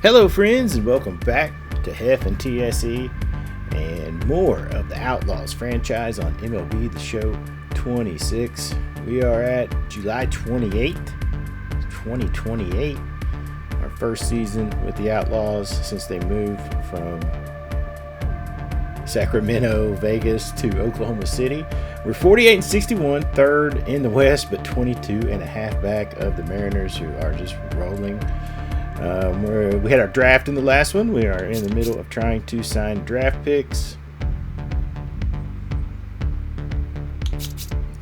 Hello friends and welcome back to Hef and TSE and more of the Outlaws franchise on MLB The Show 26. We are at July 28th, 2028. Our first season with the Outlaws since they moved from Sacramento, Vegas to Oklahoma City. We're 48-61, third in the West, but 22 and a half back of the Mariners, who are just rolling. We had our draft in the last one. We are in the middle of trying to sign draft picks.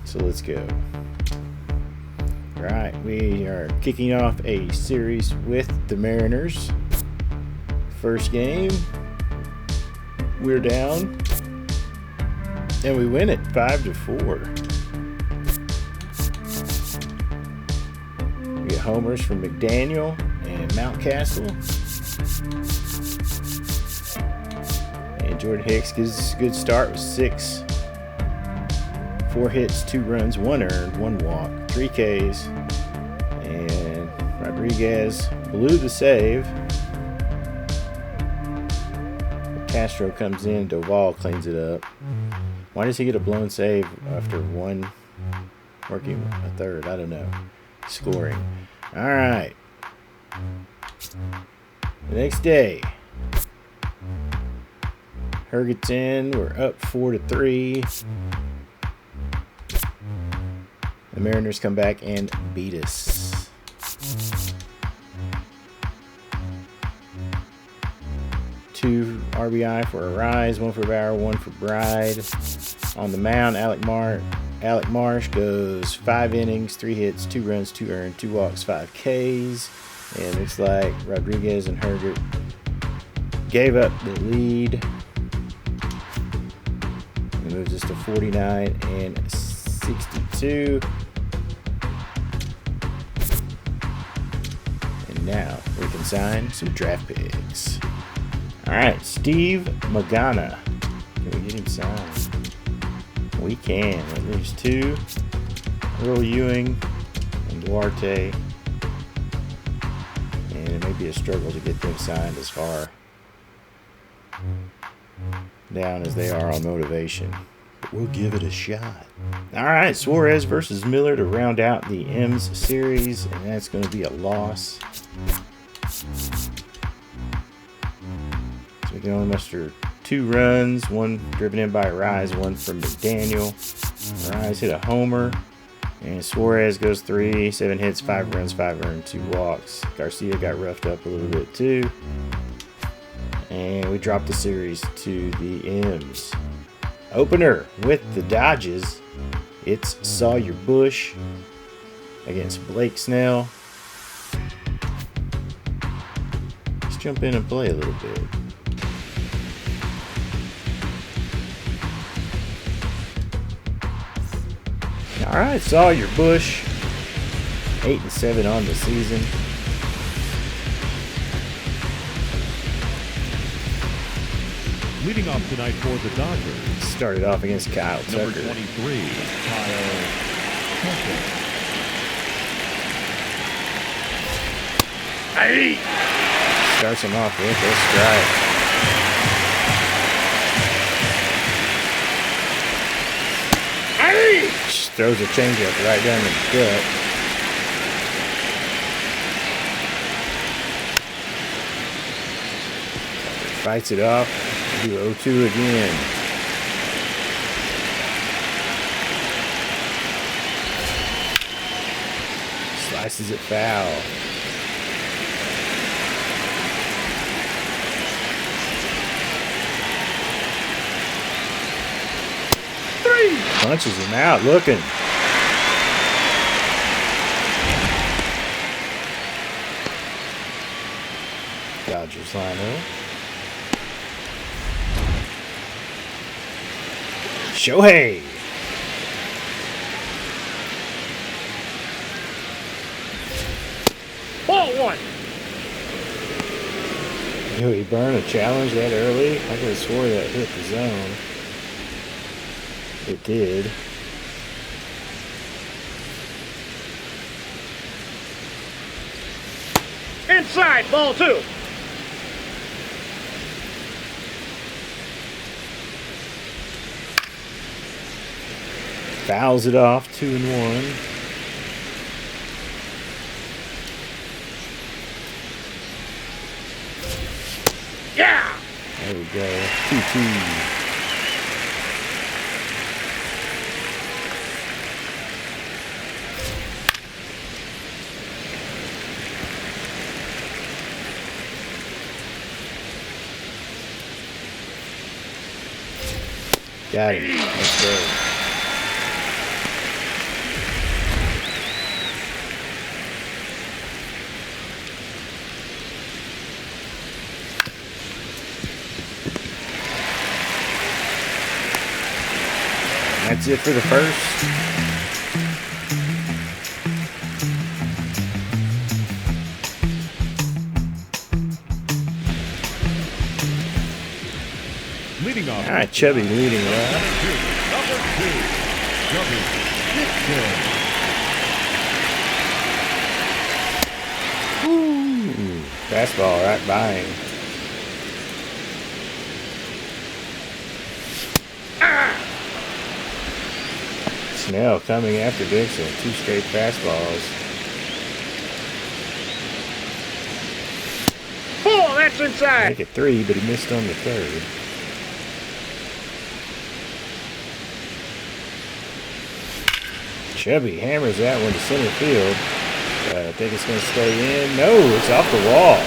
So let's go. All right, we are kicking off a series with the Mariners. First game, we're down, and we win it 5-4. We get homers from McDaniel and Mountcastle. And Jordan Hicks gives us a good start with 6. 4 hits, 2 runs, 1 earned, 1 walk, 3 Ks. And Rodriguez blew the save. Castro comes in, Doval cleans it up. Why does he get a blown save after one working a third? I don't know. Scoring. All right. The next day, Herr gets in. We're up 4-3. The Mariners come back and beat us. Two RBI for Arise, 1 for Bauer, 1 for Bride. On the mound, Alec Marsh goes 5 innings, 3 hits, 2 runs, 2 earned, 2 walks, 5 Ks. And it looks like Rodriguez and Hergert gave up the lead. It moves us to 49-62. And now we can sign some draft picks. All right, Steve Magana. Can we get him signed? We can. At least 2. Earl Ewing and Duarte. And it may be a struggle to get them signed as far down as they are on motivation. But we'll give it a shot. All right, Suarez versus Miller to round out the M's series. And that's going to be a loss. We can only muster 2 runs, 1 driven in by Rise, 1 from McDaniel. Rise hit a homer, and Suarez goes 3, 7 hits, 5 runs, 5 earned, 2 walks. Garcia got roughed up a little bit too, and we dropped the series to the M's. Opener with the Dodgers, it's Sawyer Bush against Blake Snell. Let's jump in and play a little bit. All right, Sawyer Bush, 8-7 on the season. Leading off tonight for the Dodgers. Started off against Kyle Tucker. Number 23, Kyle Tucker. Hey! Starts him off with a strike. Throws a changeup right down the gut. Fights it off. Do 0-2 again. Slices it foul. Punches him out, looking. Dodgers line up. Shohei. Ball 1. Yo, he burned a challenge that early. I could have swore that hit the zone. It did. Inside, ball 2. Fouls it off, 2-1. Yeah! There we go. 2-2. Got him. Let's go. That's it for the first. Leading off. All right, Chubby leading it off. Number 2. Chubby Dixon. Ooh, fastball right by him. Snell coming after Dixon. 2 straight fastballs. Oh, that's inside. Make it 3, but he missed on the third. Chubby hammers that one to center field. I think it's going to stay in. No, it's off the wall.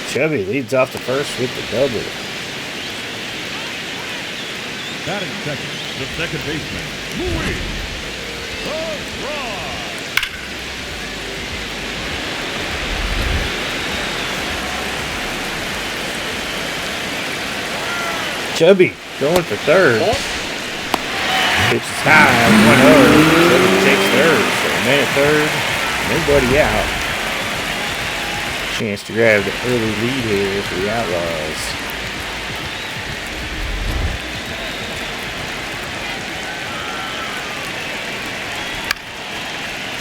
Chubby leads off the first with the double. Batting second, the second baseman, Louis. Chubby going for third. Pitch is high, 1-0. Chubby takes third. So a man at third, nobody out. Chance to grab the early lead here for the Outlaws.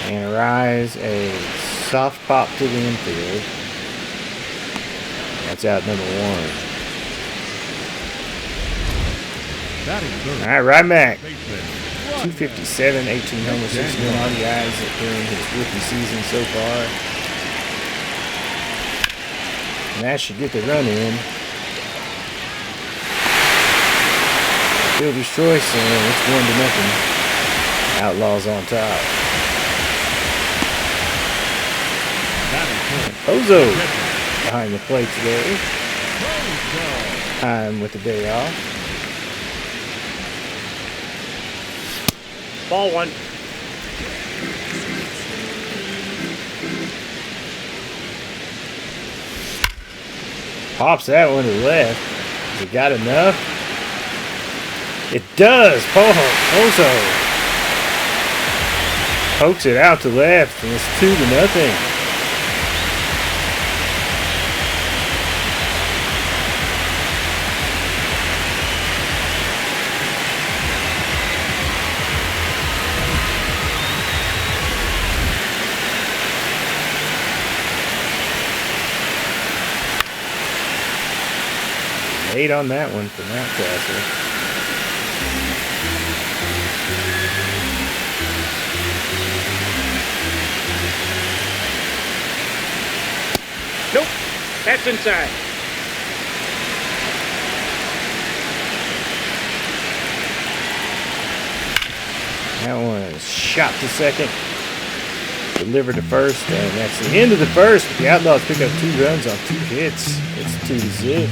And Rise a soft pop to the infield. That's out number 1. All right, right back. 257, 18 homers, 61 RBIs during his rookie season so far. And that should get the run in. Fielder's choice, and it's 1-0. Outlaws on top. Ozo behind the plate today. Time with the day off. Ball 1. Pops that one to the left. Has it got enough? It does. Ozo pokes it out to left, and it's 2-0. Eight on that one for Mountcastle. Nope. That's inside. That one is shot to second. Delivered to first, and that's the end of the first. The Outlaws pick up 2 runs on 2 hits. It's 2-0.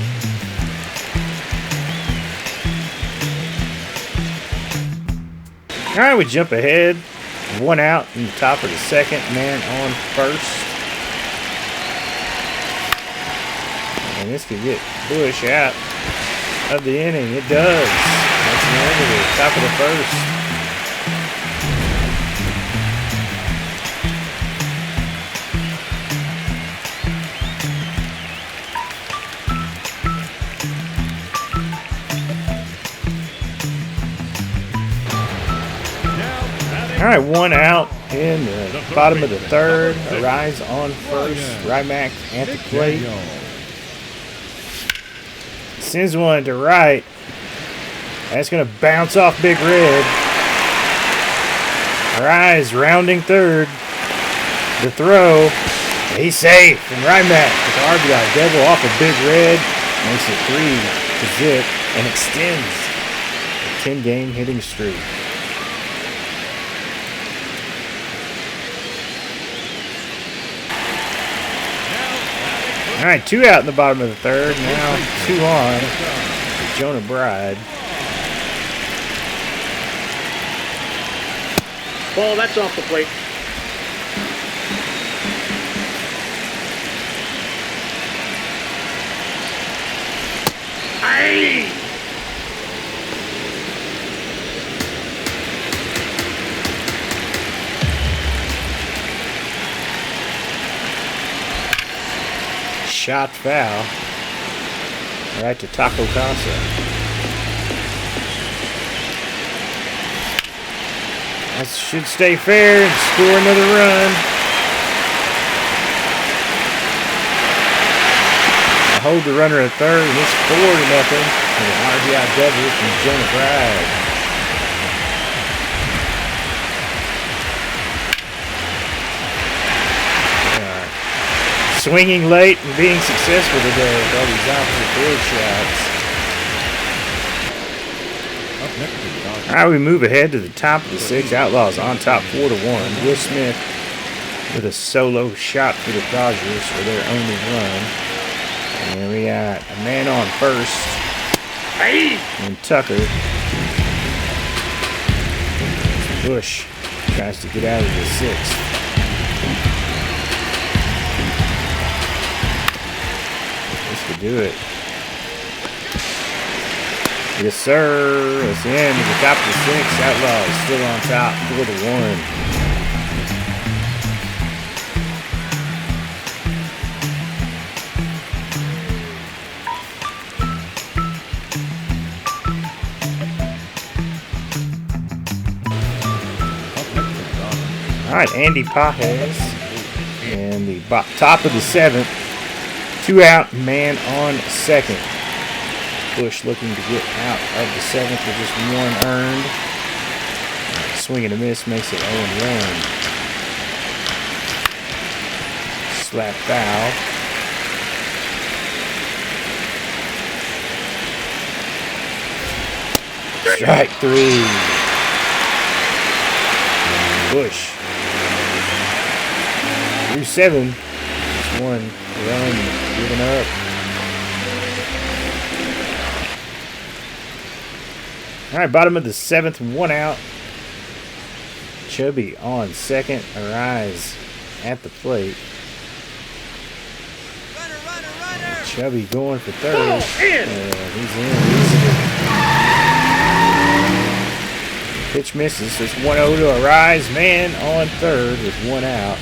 All right, we jump ahead. 1 out in the top of the second. Man on first. And this could get Bush out of the inning. It does. That's the end of the top of the first. All right, 1 out in the bottom of the third. Arise on first. Rymack at the plate. Sends one to right. That's going to bounce off Big Red. Rise rounding third. The throw. He's safe. And Rymack with the RBI double off a Big Red. Makes it 3-0 and extends a 10-game hitting streak. All right, 2 out in the bottom of the third. Now 2 on for Jonah Bride. Ball, that's off the plate. Aye! Shot foul. Right to Taco Casa. That should stay fair and score another run. I hold the runner at third, and it's 4-0. And an RBI double from Jonah Bride. Swinging late and being successful today with all these opposite field shots. All right, we move ahead to the top of the 6th. Outlaws on top 4-1. Will Smith with a solo shot for the Dodgers for their only run. And we got a man on first. And Tucker. Bush tries to get out of the 6th. This could do it. Yes, sir. It's the end of the top of the 6th. Outlaws still on top, 4-1. All right, Andy Pajes in the top of the 7th. 2 out, man on second. Bush looking to get out of the 7th with just 1 earned. Swing and a miss makes it 0-1. Slap foul. Strike 3. Bush. Through 7. Just 1 run given up. All right, bottom of the 7th, 1 out. Chubby on second. Arise at the plate. Runner. Chubby going for third. In. He's in. Pitch misses. It's 1-0 to Arise. Man on third with 1 out.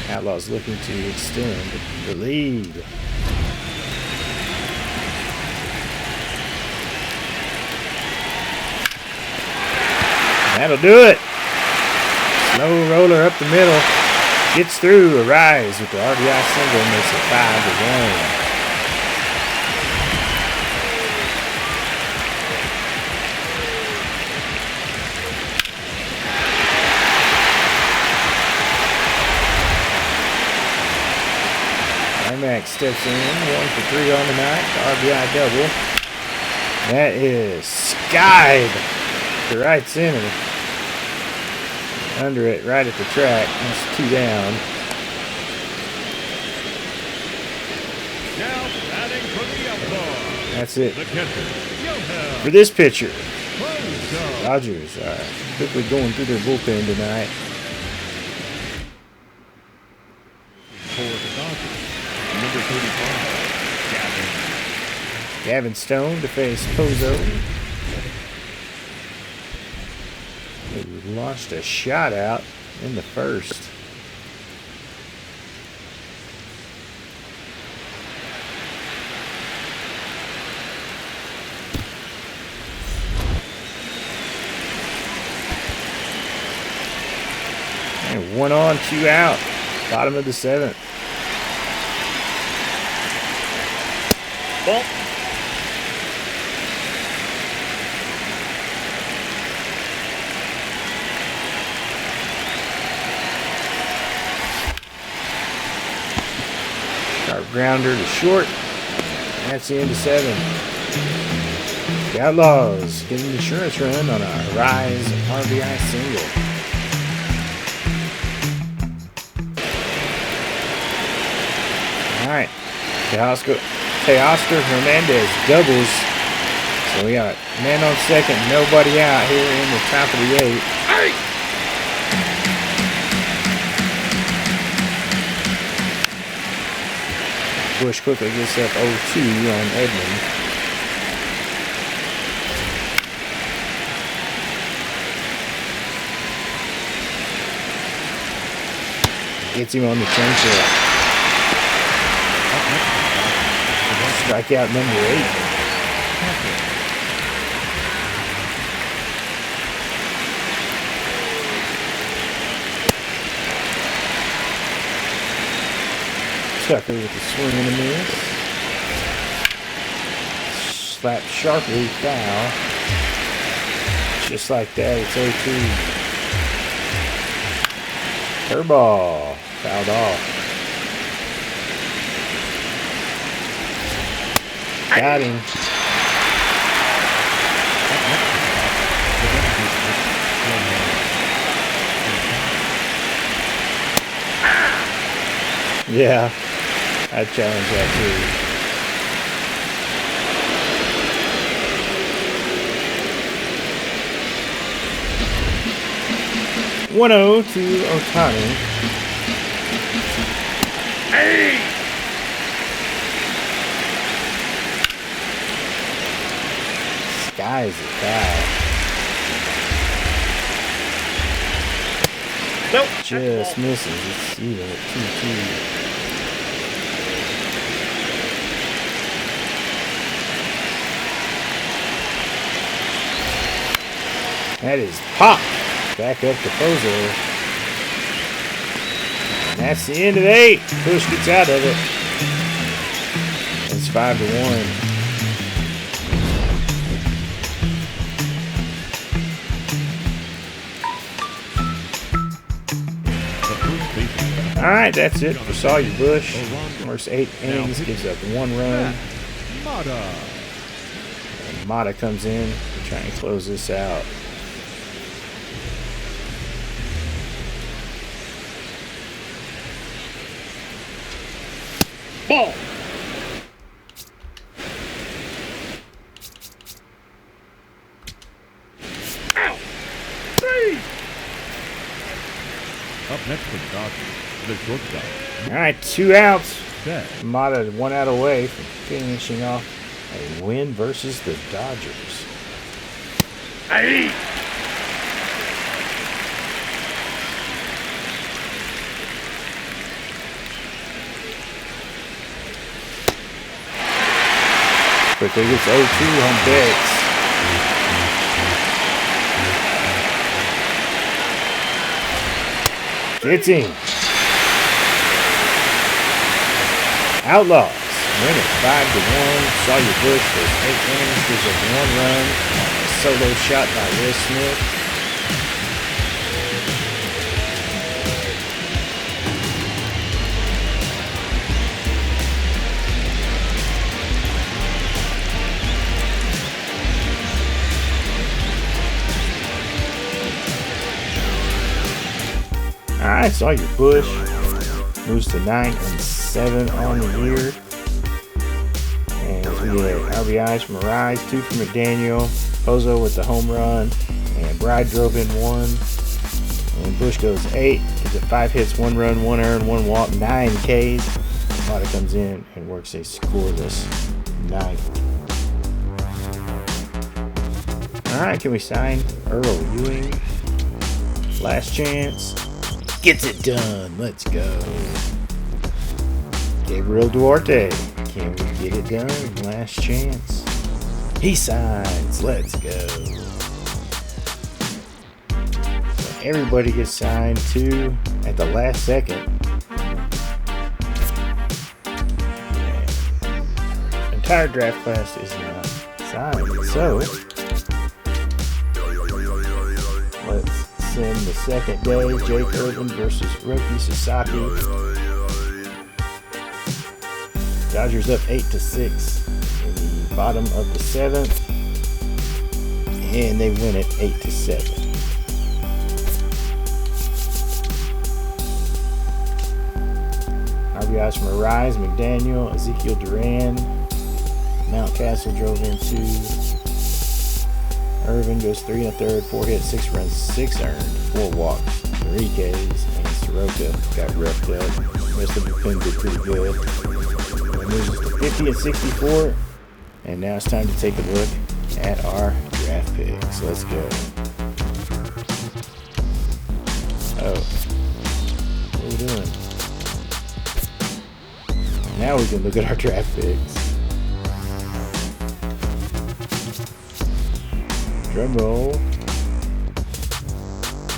Outlaws looking to extend the lead. That'll do it. Slow roller up the middle. Gets through. Arise with the RBI single. Makes it 5-1. Max steps in, 1 for 3 on the night, RBI double. That is skied to right center. Under it, right at the track. That's 2 down. Now batting for the Outlaws. That's it The catcher, Johan for this pitcher. Bozo. Dodgers are quickly going through their bullpen tonight. For the Dodgers, number 35, Gavin Stone to face Pozo. We launched a shot out in the first. And 1 on, 2 out. Bottom of the 7th. Ball. grounder to short. That's the end of 7. The Outlaws get an insurance run on a Rise RBI single. Alright. Teoscar Hernandez doubles. So we got man on second, nobody out here in the top of the 8th. Bush quickly gets up 0-2 on Edmund. Gets him on the changeup. Strikeout number 8. Tucker with the swing and a miss. Slapped sharply, foul. Just like that, it's 0-2. Curveball, fouled off. Got him. Yeah, I'd challenge that too. (1-0) to Ohtani. Hey! Sky's a foul. Nope. Just misses. It's even at 2-2. That is pop. Back up to Pozo. And that's the end of 8. Bush gets out of it. It's 5-1. All right, that's it for Sawyer Bush. First 8 innings gives up 1 run. And Mata comes in to try and close this out. Ball. Out. 3. Up next for the Dodgers, the shortstop. All right, 2 outs. Set. Mata 1 out away from finishing off a win versus the Dodgers. Hey! Quickly gets 0-2 on Betts. Gets him. Outlaws win it 5-1. Sawyer Bush for 8 innings, gives up 1 run. A solo shot by Will Smith. Alright, Sawyer Bush moves to 9-7 on the year. And we get RBIs from Rise, 2 from McDaniel, Pozo with the home run, and Bride drove in 1. And Bush goes 8, gives it 5 hits, 1 run, 1 earned, 1 walk, 9 Ks. Mata comes in and works a scoreless 9th. Alright, can we sign Earl Ewing? Last chance. Gets it done. Let's go. Gabriel Duarte. Can we get it done? Last chance. He signs. Let's go. So everybody gets signed too at the last second. And the entire draft class is not signed. So let's send the second day. Jake Irvin versus Roki Sasaki. Dodgers up 8-6 in the bottom of the 7th, and they win it 8-7. RBIs from Arise, McDaniel, Ezekiel Duran. Mountcastle drove in 2. Irvin goes 3 1/3, 4 hits, 6 runs, 6 earned, 4 walks, 3 Ks, and Soroka got roughed up. Rest of the pen did pretty good. It moves us to 50 and 64, and now it's time to take a look at our draft picks. Let's go. Oh, what are we doing? Now we can look at our draft picks. Drum roll.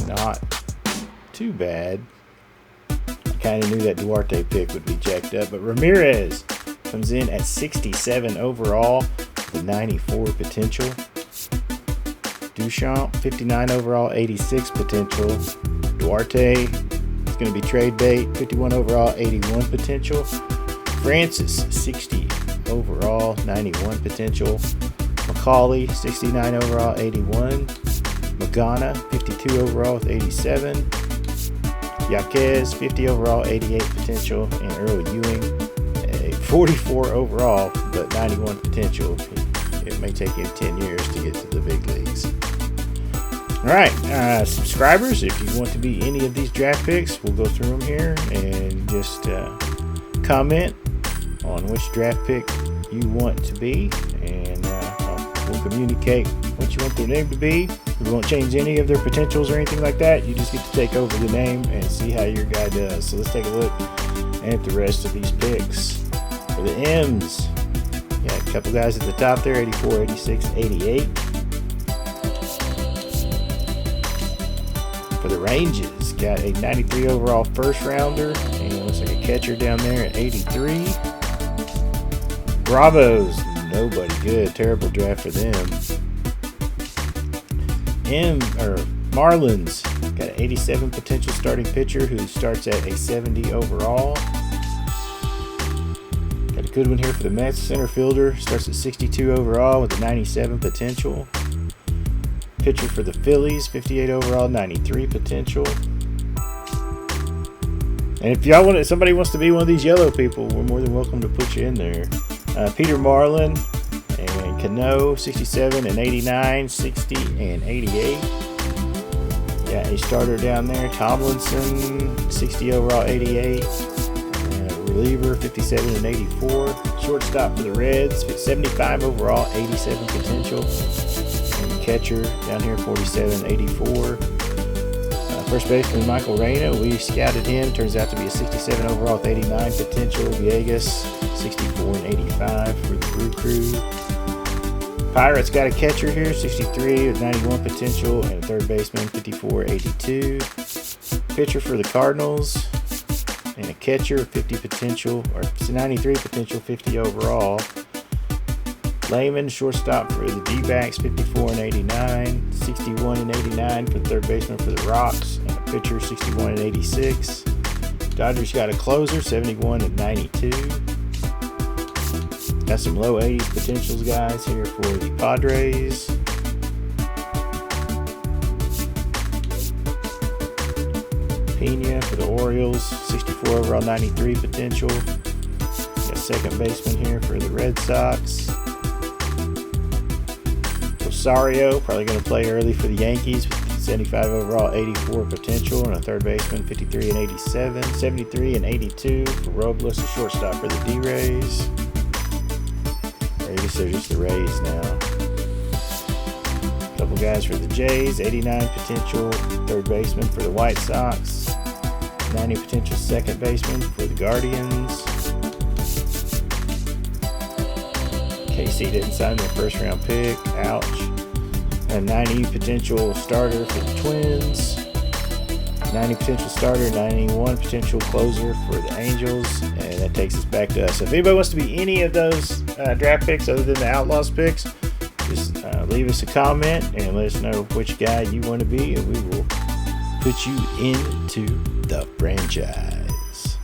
Not too bad. I kind of knew that Duarte pick would be jacked up, but Ramirez comes in at 67 overall with 94 potential. Duchamp, 59 overall, 86 potential. Duarte is going to be trade bait, 51 overall, 81 potential. Francis, 60 overall, 91 potential. McCauley, 69 overall, 81. Magana, 52 overall with 87. Yaquez, 50 overall, 88 potential. And Earl Ewing, 44 overall, but 91 potential. It may take him 10 years to get to the big leagues. All right, subscribers, if you want to be any of these draft picks, we'll go through them here and just comment on which draft pick you want to be, and we'll communicate what you want their name to be. We won't change any of their potentials or anything like that. You just get to take over the name and see how your guy does. So let's take a look at the rest of these picks. For the M's, yeah, a couple guys at the top there, 84, 86, 88. For the Ranges, got a 93 overall first rounder, and it looks like a catcher down there at 83. Bravos, nobody good. Terrible draft for them. Marlins got an 87 potential starting pitcher who starts at a 70 overall. Got a good one here for the Mets. Center fielder starts at 62 overall with a 97 potential. Pitcher for the Phillies, 58 overall, 93 potential. And if y'all want, somebody wants to be one of these yellow people, we're more than welcome to put you in there. Peter Marlin and Cano, 67 and 89, 60 and 88. Got a starter down there, Tomlinson, 60 overall, 88. Reliever, 57 and 84. Shortstop for the Reds, 75 overall, 87 potential. And catcher down here, 47, 84. First baseman Michael Reyna, we scouted him. Turns out to be a 67 overall with 89 potential. Villegas, 64 and 85 for the Brew Crew. Pirates got a catcher here, 63 with 91 potential, and a third baseman, 54, 82. Pitcher for the Cardinals, and a catcher, 50 potential, or 93 potential, 50 overall. Lehman, shortstop for the D-backs, 54 and 89, 61 and 89 for the third baseman for the Rocks, and a pitcher, 61 and 86. Dodgers got a closer, 71 and 92. Got some low 80s potentials guys here for the Padres. Pena for the Orioles, 64 overall, 93 potential. Got second baseman here for the Red Sox. Rosario, probably going to play early for the Yankees, 75 overall, 84 potential, and a third baseman, 53 and 87, 73 and 82 for Robles, a shortstop for the D-Rays. I guess they're just the Rays now. A couple guys for the Jays, 89 potential, third baseman for the White Sox, 90 potential second baseman for the Guardians. KC didn't sign their first round pick, ouch. A 90 potential starter for the Twins, 90 potential starter, 91 potential closer for the Angels, and that takes us back to us. So if anybody wants to be any of those draft picks other than the Outlaws picks, just leave us a comment and let us know which guy you want to be, and we will put you into the franchise.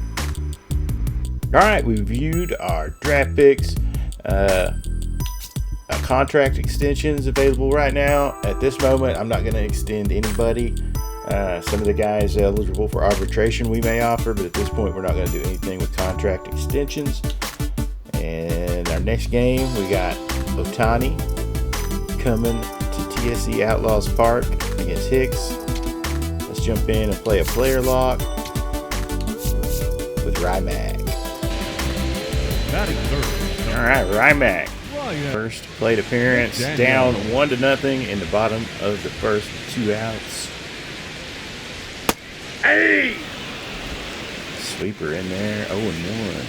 All right, we reviewed our draft picks. Contract extensions available right now. At this moment, I'm not going to extend anybody. Some of the guys eligible for arbitration we may offer, but at this point, we're not going to do anything with contract extensions. And our next game, we got Otani coming to TSC Outlaws Park against Hicks. Let's jump in and play a player lock with Rymack. All right, Rymack. First plate appearance, down 1-0 in the bottom of the first 2 outs. Hey! Sweeper in there, 0-1.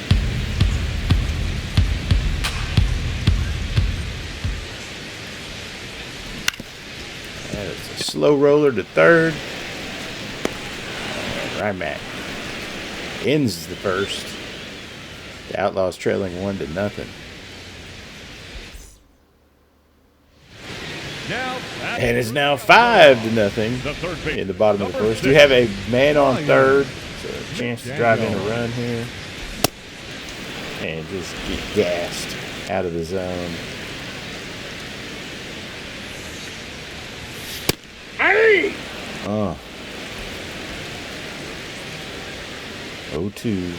That is a slow roller to third. And Rymack ends the first. The Outlaws trailing 1-0. And it's now 5-0 in the bottom of the first. You have a man on third, so a chance to drive in a run here. And just get gassed out of the zone. Hey! 0-2.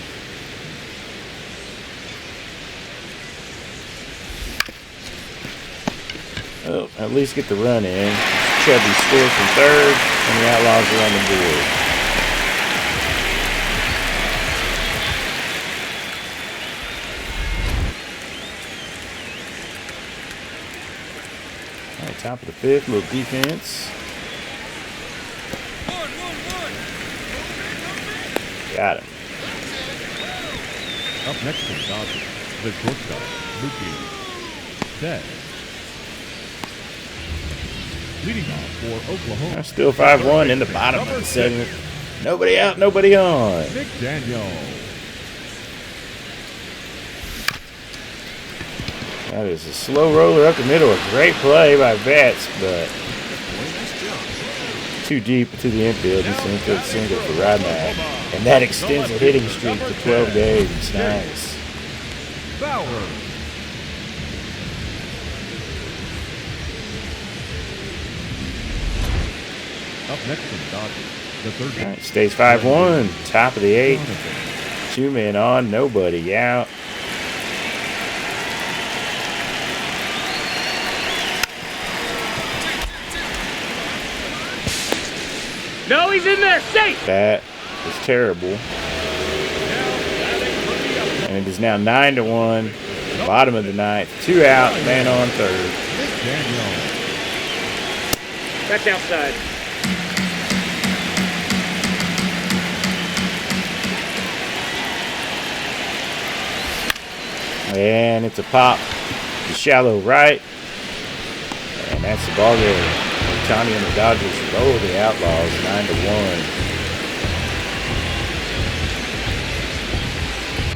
Oh, at least get the run in. Chubby scores from third, and the Outlaws are on the board. All right, top of the fifth, little defense. Got him. Up next to Dodgers, the shortstop, Mookie Betts. Leading off for Oklahoma. Still 5-1 in the bottom of the seventh. Nobody out, nobody on. Nick Daniel. That is a slow roller up the middle. A great play by Betts, but too deep to the infield. Just infield single for Rymack. And that extends the hitting streak to 12 games. Nice. Bauer. Up next from Dodgers, the third. All right, stays 5-1. Top of the eighth. 2 men on, nobody out. No, he's in there, safe! That is terrible. And it is now 9-1. Bottom of the ninth. 2 out, man on third. That's outside. And it's a pop to shallow right. And that's the ball game. Otani and the Dodgers roll the Outlaws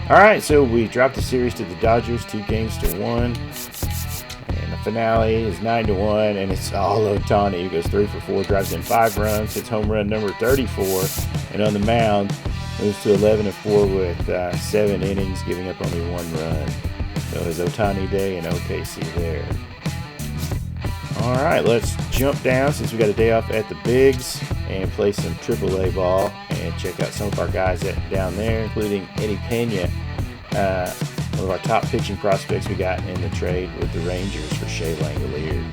9-1. All right, so we dropped the series to the Dodgers 2-1. And the finale is 9-1, and it's all Otani. He goes 3 for 4, drives in 5 runs, hits home run number 34, and on the mound moves to 11-4 with 7 innings, giving up only 1 run. So his Otani day in OKC there. All right, let's jump down since we got a day off at the Bigs and play some AAA ball and check out some of our guys down there, including Eddie Pena, one of our top pitching prospects we got in the trade with the Rangers for Shea Langoliers.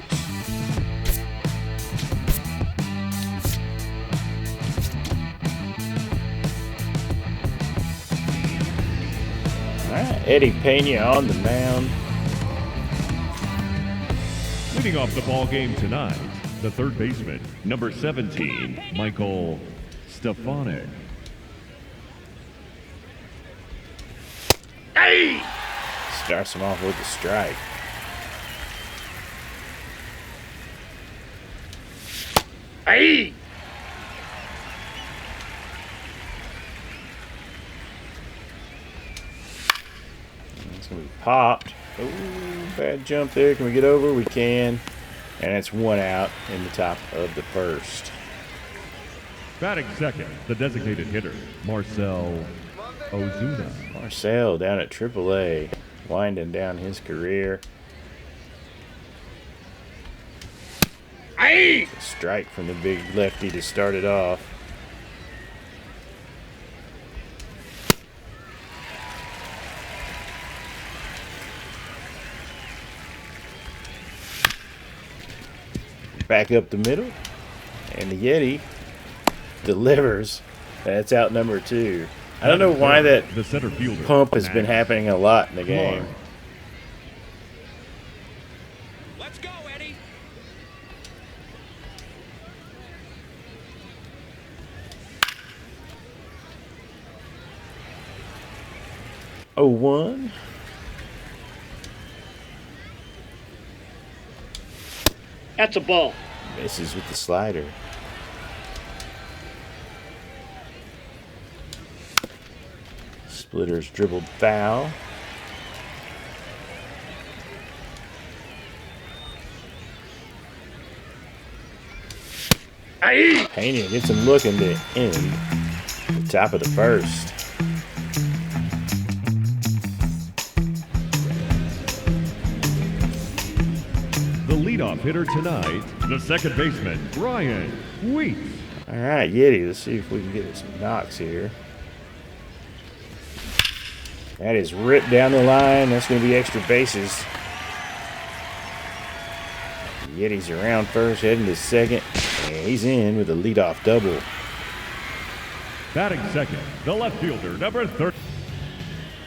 All right, Eddie Pena on the mound. Leading off the ball game tonight, the third baseman, number 17, Michael Stefanik. Hey! Starts him off with a strike. Hey! It's going to be popped. Oh, bad jump there. Can we get over? We can. And it's 1 out in the top of the first. Batting second, the designated hitter, Marcel Ozuna. Marcel down at AAA, winding down his career. Aye! A strike from the big lefty to start it off. Back up the middle, and the Yeti delivers. That's out number 2. I don't know why that The center fielder. pump has been happening a lot in the game. Let's go, Eddie. Oh, 1. That's a ball. Misses with the slider. Splitter's dribbled foul. Aye! Pena gets him looking to end the top of the first. The leadoff hitter tonight, the second baseman, Brian Wheat. All right, Yeti, let's see if we can get some knocks here. That is ripped down the line. That's going to be extra bases. Yeti's around first, heading to second. And he's in with a leadoff double. Batting second, the left fielder, number 30.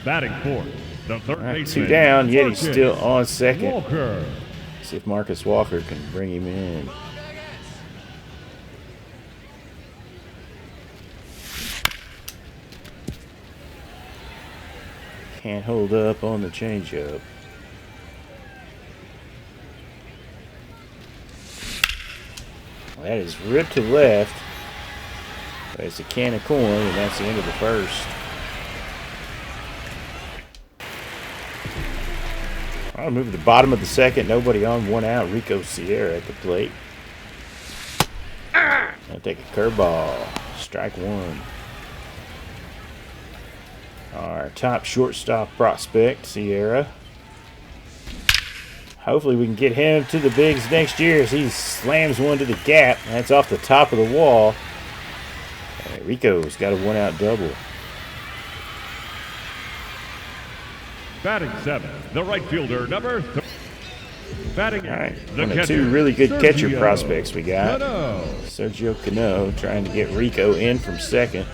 Batting fourth, the third All right, baseman. 2 down. Yeti's Marcus still on second. Walker. See if Marcus Walker can bring him in. Can't hold up on the changeup. That is ripped to left. But it's a can of corn, and that's the end of the first. I'll move to the bottom of the second. Nobody on, 1 out. Rico Sierra at the plate. I'll take a curveball. Strike 1. Our top shortstop prospect, Sierra. Hopefully we can get him to the bigs next year as he slams one to the gap. That's off the top of the wall. And Rico's got a 1-out double. Batting seventh, the right fielder, number 30. Batting All right, eighth, the one of catcher, 2 really good catcher Sergio prospects we got. Cano. Sergio Cano trying to get Rico in from second.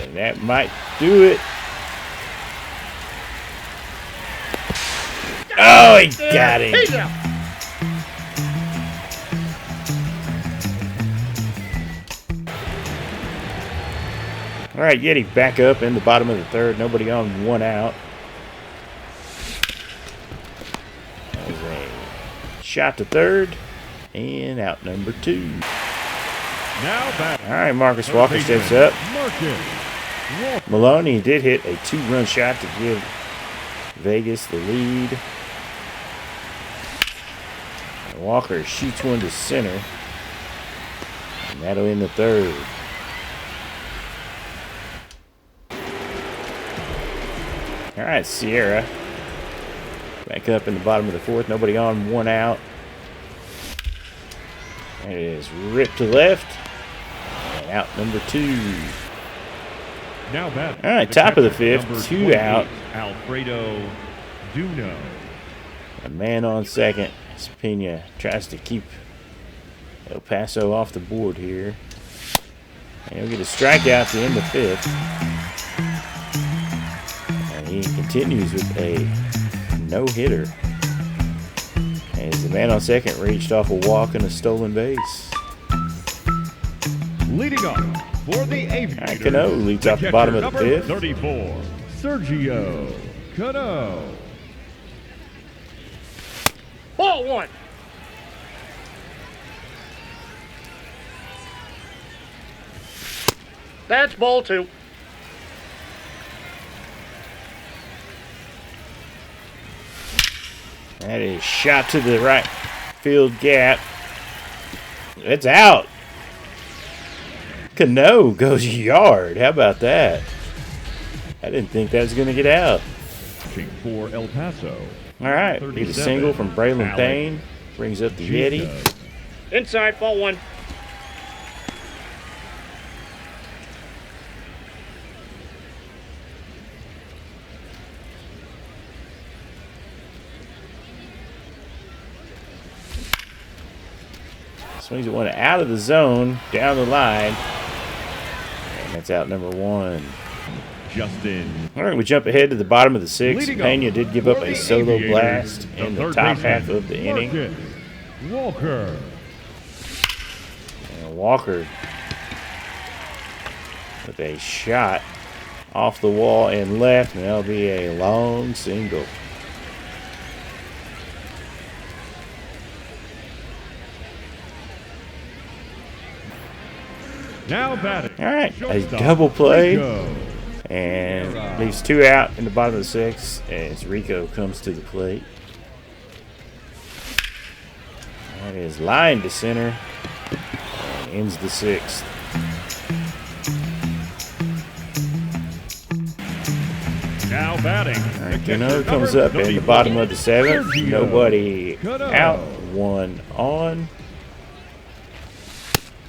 And that might do it. Oh, he got him. He's out. All right, Yeti back up in the bottom of the third. Nobody on, 1 out. That was a shot to third. And out number 2. Now back. All right, Marcus Walker steps up. Marcus Walker. Maloney did hit a 2-run shot to give Vegas the lead. And Walker shoots one to center. And that'll end the third. All right, Sierra. Back up in the bottom of the fourth. Nobody on, 1 out. And it is ripped to left. And out number 2. Now back. All right, top of the fifth, 2 out. Alfredo Duno. A man on second. Pena tries to keep El Paso off the board here. And he'll get a strikeout to end the 5th. And he continues with a no-hitter. As the man on second reached off a walk and a stolen base. Leading off for the Aviators. All right, Cano leads off the bottom of the Number 5th. 34, Sergio Cano. Ball 1. That's ball 2. That is shot to the right field gap. It's out. Cano goes yard. How about that? I didn't think that was going to get out. For El Paso. All right. Get a single from Braylon Payne. Brings up the Yeti. Inside, ball one. Swings it one out of the zone, down the line. And that's out number one. Justin. All right, we jump ahead to the bottom of the sixth. Leading Pena off did give up for a the solo Aviators, blast in the third top baseman, half of the inning. Marcus Walker. And Walker with a shot off the wall and left, and that'll be a long single. Now batting. All right, a Shortstop, double play. Rico. And leaves two out in the bottom of the sixth as Rico comes to the plate. That is line to center and ends the sixth. Now batting. All right, Cano comes up in the bottom of the seventh. Nobody out, one on.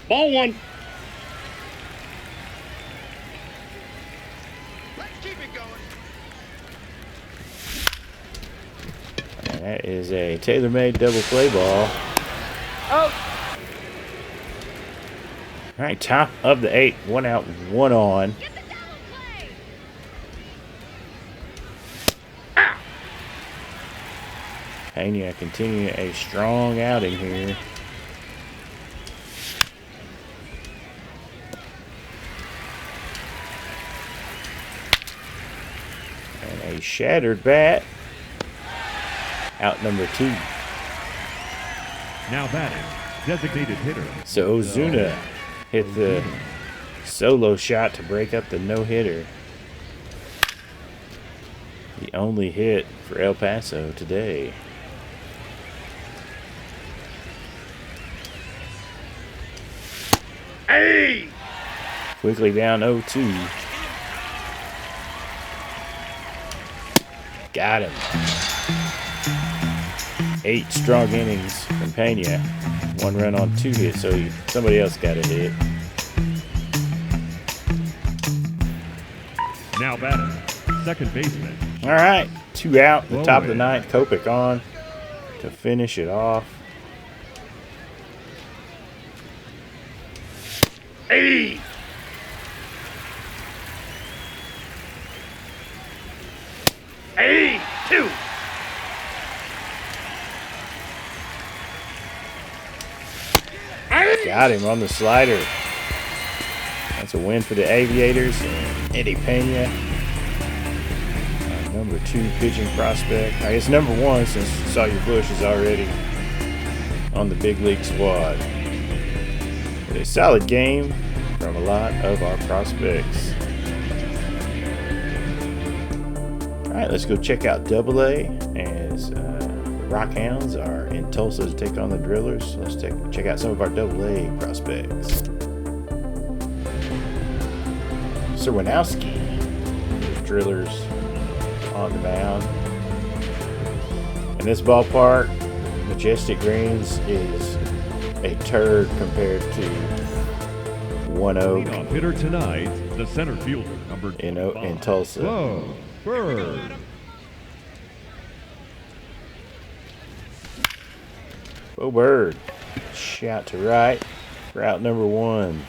Ball one. And that is a tailor-made double play ball. Out. All right, top of the eighth, one out, one on. Pena continuing a strong outing here. And a shattered bat. Out number two. Now batting. Designated hitter. So Ozuna hit the solo shot to break up the no-hitter. The only hit for El Paso today. Hey! Quickly down 0-2. Got him. 8 strong innings from Pena. 1 run on 2 hits, so somebody else got a hit. Now batting. Second baseman. All right, 2 out, the top of the ninth. Kopech on to finish it off. Hey! Hey! 2. Got him on the slider. That's a win for the Aviators. And Eddie Pena, number 2 pitching prospect. I guess number 1 since Sawyer Bush is already on the big league squad. But a solid game from a lot of our prospects. All right, let's go check out Double-A as the Rockhounds are in Tulsa to take on the Drillers. Let's check out some of our Double-A prospects. Serwinowski, Drillers on the mound. In this ballpark, Majestic Greens is a turd compared to One Oak Leadoff hitter tonight, the center fielder, number in Tulsa. Bo Bird. Bo Bird, shot to right, route number 1.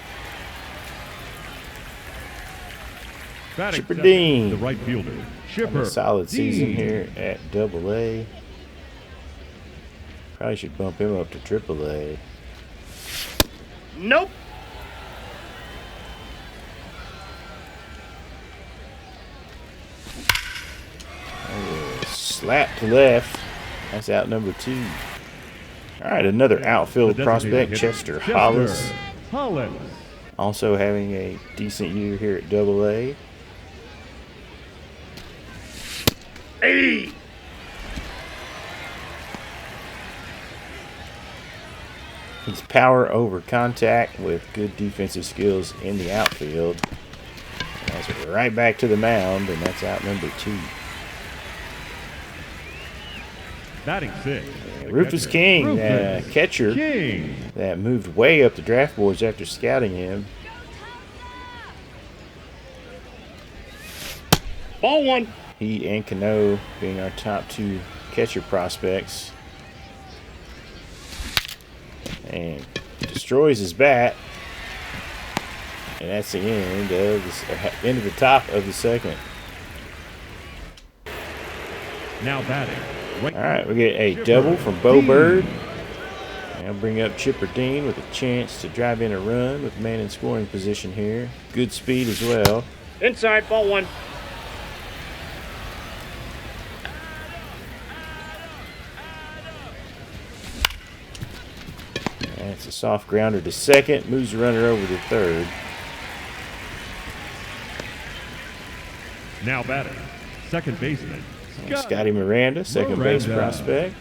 Batting Chipper second, Dean. the right fielder. Having Chipper a solid season Dean. here at Double-A. Probably should bump him up to Triple-A. Nope. Slap to left. That's out number 2. All right, another outfield The prospect, designated hitter, Chester Hollis. Hollis. Also having a decent year here at Double-A. Hey! It's power over contact with good defensive skills in the outfield. That's right back to the mound, and that's out number 2. Batting 6. Rufus King, Rufus catcher King. that moved way up the draft boards after scouting him. Ball 1. He and Cano being our top 2 catcher prospects. And destroys his bat. And that's the end of the top of the second. Now batting. All right, we get a double from Bo Bird. Now bring up Chipper Dean with a chance to drive in a run with man in scoring position here. Good speed as well. Inside, ball 1. That's a soft grounder to second. Moves the runner over to third. Now batting. Second baseman. Scotty Miranda, second base Miranda. prospect.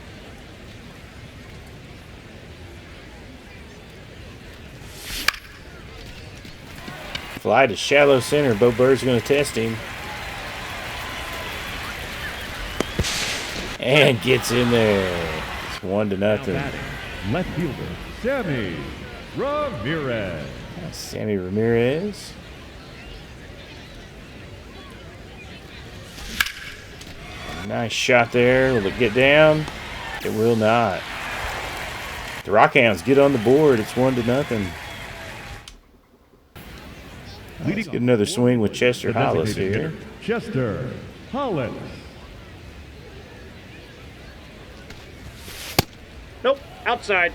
Fly to shallow center. Bo Bird's going to test him. And gets in there. It's 1-0. Now batting. Left fielder. Sammy Ramirez. Sammy Ramirez. Nice shot there. Will it get down? It will not. The Rockhounds get on the board. It's 1-0. Let's get another swing with Chester The Hollis designated here. hitter, Chester Hollis. Nope, outside.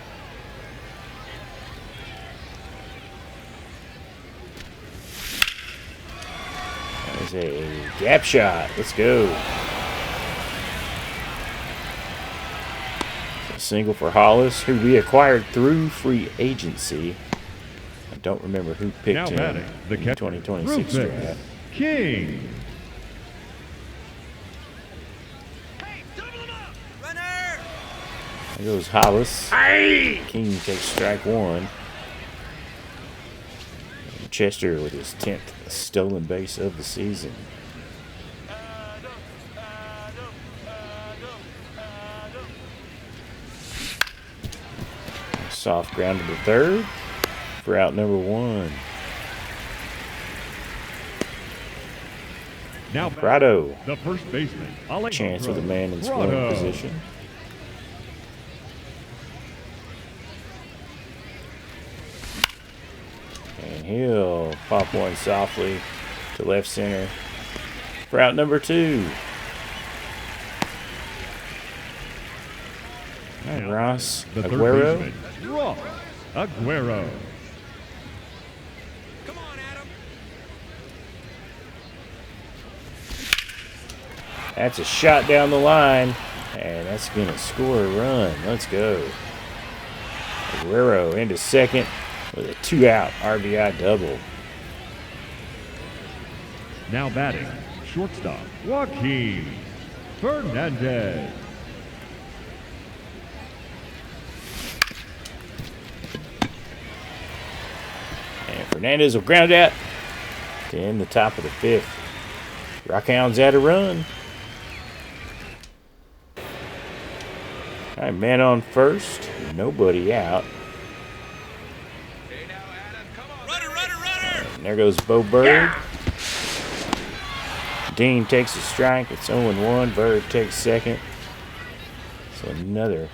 There's a gap shot. Let's go. A single for Hollis, who we acquired through free agency. I don't remember who picked Now him batting. The in catcher. 2026 Rufus draft. King. There goes Hollis. Hey! King takes strike 1. And Chester with his 10th stolen base of the season. Soft ground to the third for out number 1. Now Prado. the first baseman. Chance with a man in scoring Prado. position. And he'll pop one softly to left center for out number 2. And Ross The third Aguero. baseman. Ross Aguero. Come on, Adam. That's a shot down the line, and that's going to score a run. Let's go. Aguero into second with a 2-out RBI double. Now batting. Shortstop. Joaquin Fernandez. And Fernandez will ground out to end the top of the 5th. Rockhounds had a run. All right, man on first. Nobody out. Hey now, Adam. Come on. Runner. And there goes Bo Bird. Dean takes a strike. It's 0-1. Bird takes second. So another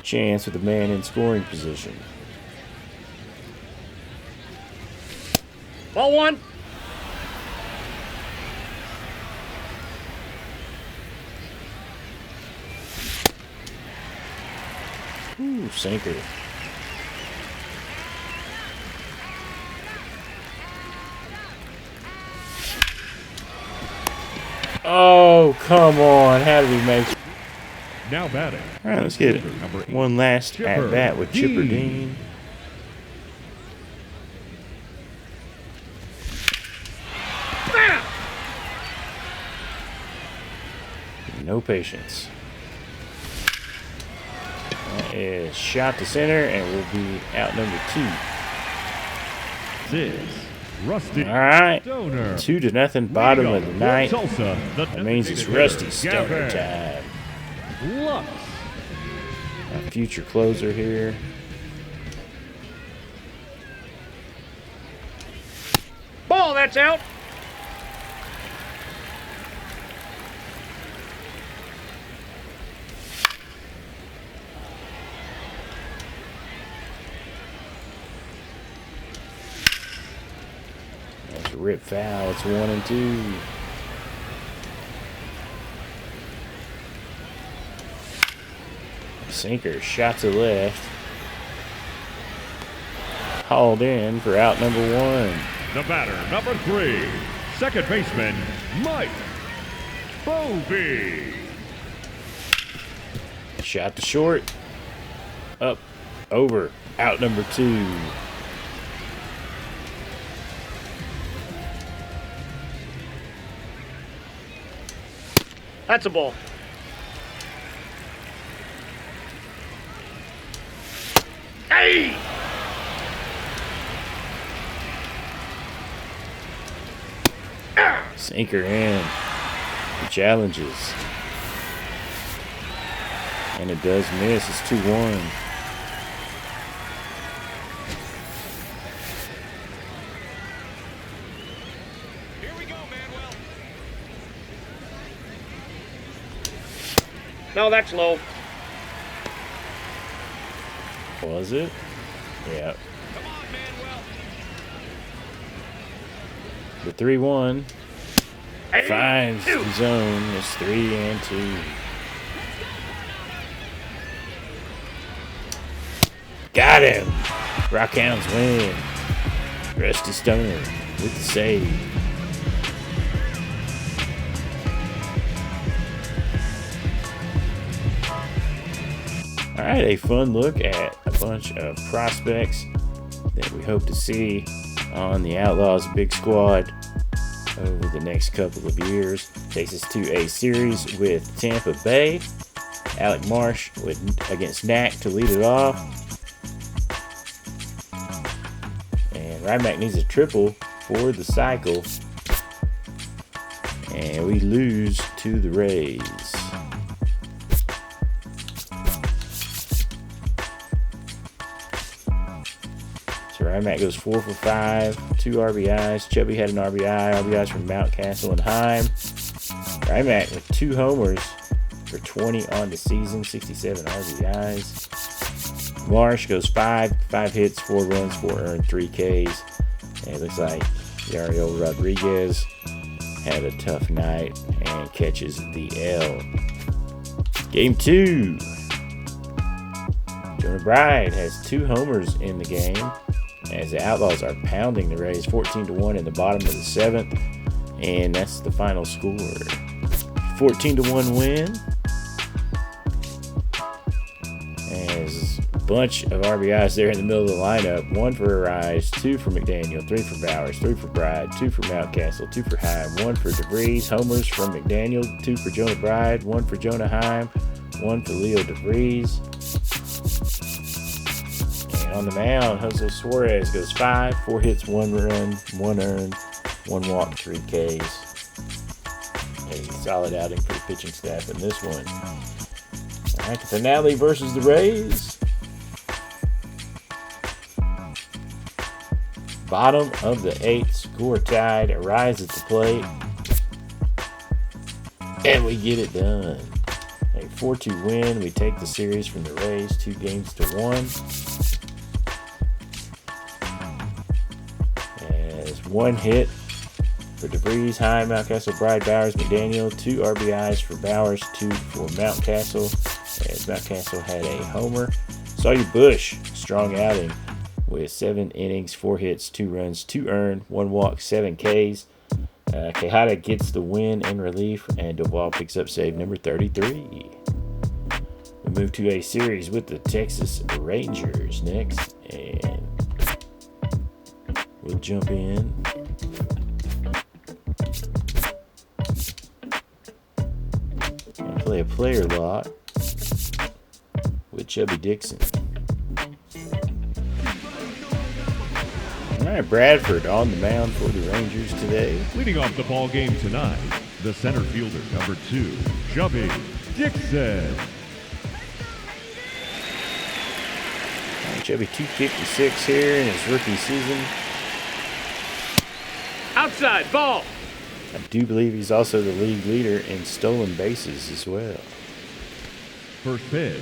chance with the man in scoring position. Ball 1. Ooh, sinker. Oh, come on. How did he make it? Now batting. All right, let's get it. Number 8. One last Chipper at-bat with Chipper Dean. Dean. No patience. is shot to center and will be out number 2. 6. Rusty All right, Stoner. 2-0, bottom of the ninth. Tulsa, the That means it's designated Rusty Stoner Gavin time. Lux. Our future closer here. Ball, that's out. That's a rip foul. It's 1-2. Sinker, shot to left. Hauled in for out number 1. The batter, number 3, second baseman, Mike Bovee. Shot to short. Up, over, out number 2. That's a ball. Hey! Sinker in. He challenges. And it does miss. It's 2-1. Here we go, Manuel. No, that's low. Was it? Yeah. Come on, Manuel. The 3-1 Hey! finds the zone. It's 3-2. Got him. Rockhounds win. Rusty Stoner with the save. All right, a fun look at a bunch of prospects that we hope to see on the Outlaws big squad over the next couple of years. Takes us to a series with Tampa Bay. Alec Marsh against Knack to lead it off. And Ryback needs a triple for the cycle. And we lose to the Rays. So Ryback goes 4 for 5, 2 RBIs. Chubby had an RBIs from Mountcastle and Heim. Ryback with 2 homers for 20 on the season, 67 RBIs. Marsh goes 5 hits, 4 runs, 4 earned, 3 Ks. And it looks like Yariel Rodriguez had a tough night and catches the L. Game 2. Jonah Bride has 2 homers in the game as the Outlaws are pounding the Rays 14-1 in the bottom of the 7th. And that's the final score. 14-1 win. As a bunch of RBIs there in the middle of the lineup. 1 for Arise, 2 for McDaniel, 3 for Bowers, 3 for Bride, 2 for Mountcastle, 2 for Heim, 1 for DeVries. Homers from McDaniel, 2 for Jonah Bride, 1 for Jonah Heim, 1 for Leo DeVries. And on the mound, Jose Suarez goes 5, 4 hits, 1 run, 1 earned, 1 walk, 3 Ks. A solid outing for the pitching staff in this one. All right, the finale versus the Rays. Bottom of the 8th, score tied. Arise at the plate. And we get it done. A 4-2 win. We take the series from the Rays 2-1. As 1 hit for DeVries, Heim, Mountcastle, Bride, Bowers, McDaniel. 2 RBIs for Bowers, 2 for Mountcastle. As Mountcastle had a homer. Sawyer Bush, strong outing with 7 innings, 4 hits, 2 runs, 2 earned, 1 walk, 7 Ks. Quijada gets the win in relief, and Duval picks up save number 33. We move to a series with the Texas Rangers next, and we'll jump in. And play a player lot. with Chubby Dixon. All right, Bradford on the mound for the Rangers today. Leading off the ball game tonight, the center fielder, number 2, Chubby Dixon. Chubby 256 here in his rookie season. Outside, ball. I do believe he's also the league leader in stolen bases as well. First pitch,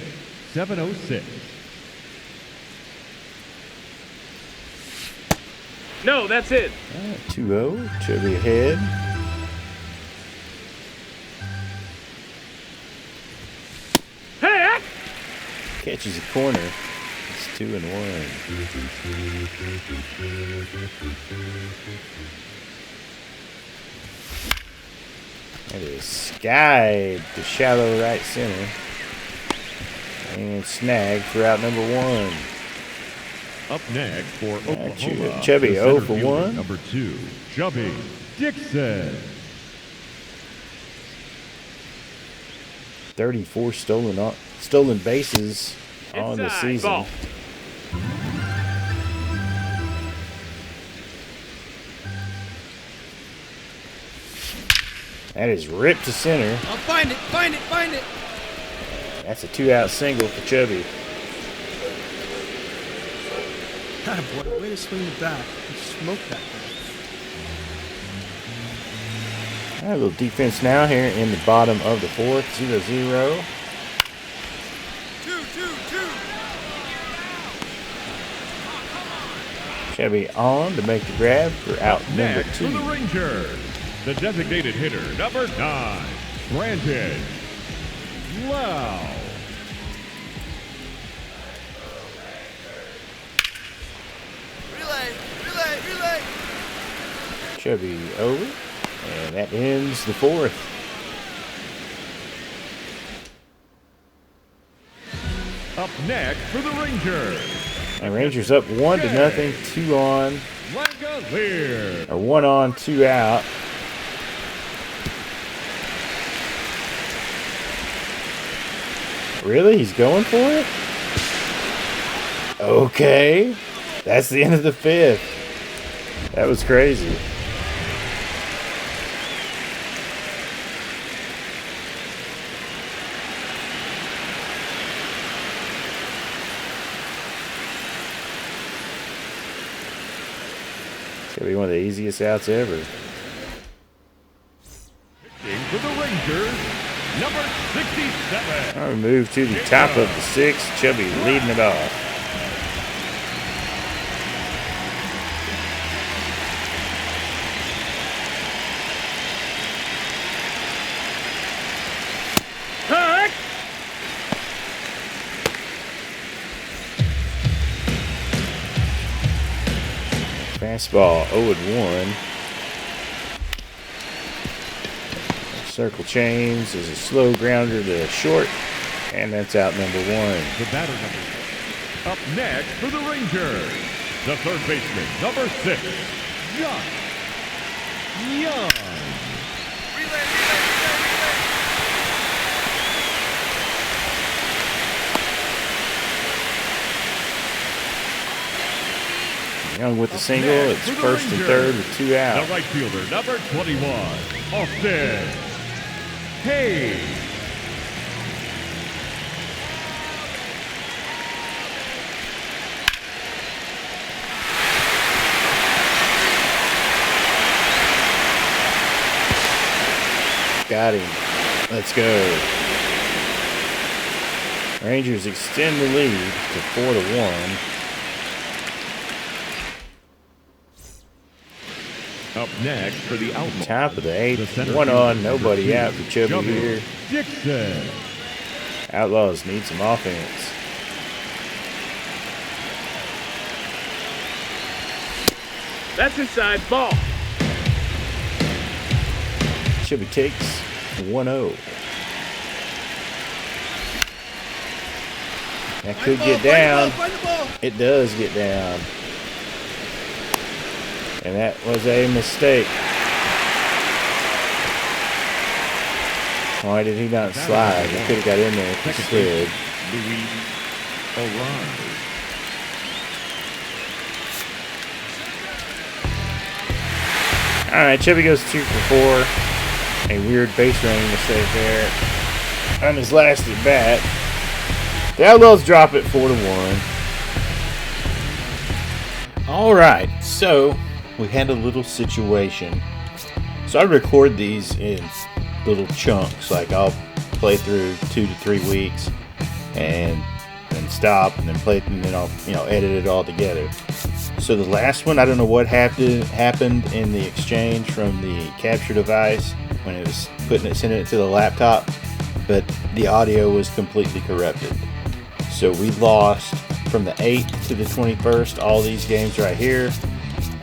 7:06. No, that's it. 2-0, Chubby ahead. Hey, Catches a corner. It's 2-1. That is skied to shallow right center. And snagged for out number 1. Up next for Oklahoma, Chubby the 0 center for fielder, 1. number 2, Chubby Dixon. 34 stolen bases on the inside, season. ball. That is ripped to center. I'll find it, find it, find it. That's a 2-out single for Chubby. God, boy, way to swing the bat. You smoked that thing. All right, a little defense now here in the bottom of the 4th. 0-0. 2-2-2. Chubby on to make the grab for out number Next 2. for the Rangers, the designated hitter, number 9, Brandon Lau. Relay. Chubby over. And that ends the 4th. Up next for the Rangers, And Rangers up 1-0. 2 on. Langolier. Or 1 on, 2 out. Really? He's going for it? Okay. That's the end of the 5th. That was crazy. It's going to be one of the easiest outs ever. For the Rangers, number 67. I'll move to the top of the 6th. Chubby leading it off. Heck! Fastball 0-1. Circle change is a slow grounder to short, and that's out number 1. The batter number. Up next for the Rangers, the third baseman, number 6, Young. Young with the single. It's first and third with 2 The out. right fielder, number 21, Austin Hayes. Got him. Let's go. Rangers extend the lead to 4-1. Up next for the Outlaws, Top of the 8th. the center 1 on, fielder, nobody number out 2, for Chubby here. Dixon. Outlaws need some offense. That's inside, ball. Chubby takes 1-0. That could get down. Find the ball. It does get down. And that was a mistake. Why did he not slide? He could have got in there if he Second slid. base, Louis Arise. All right, Chubby goes 2 for 4. A weird base running mistake there on his last at bat. The Outlaws drop it 4-1. All right, so we had a little situation. So I record these in little chunks. Like I'll play through 2 to 3 weeks, and then stop, and then play, and then I'll edit it all together. So the last one, I don't know what happened in the exchange from the capture device when it was sending it to the laptop, but the audio was completely corrupted. So we lost from the 8th to the 21st all these games right here.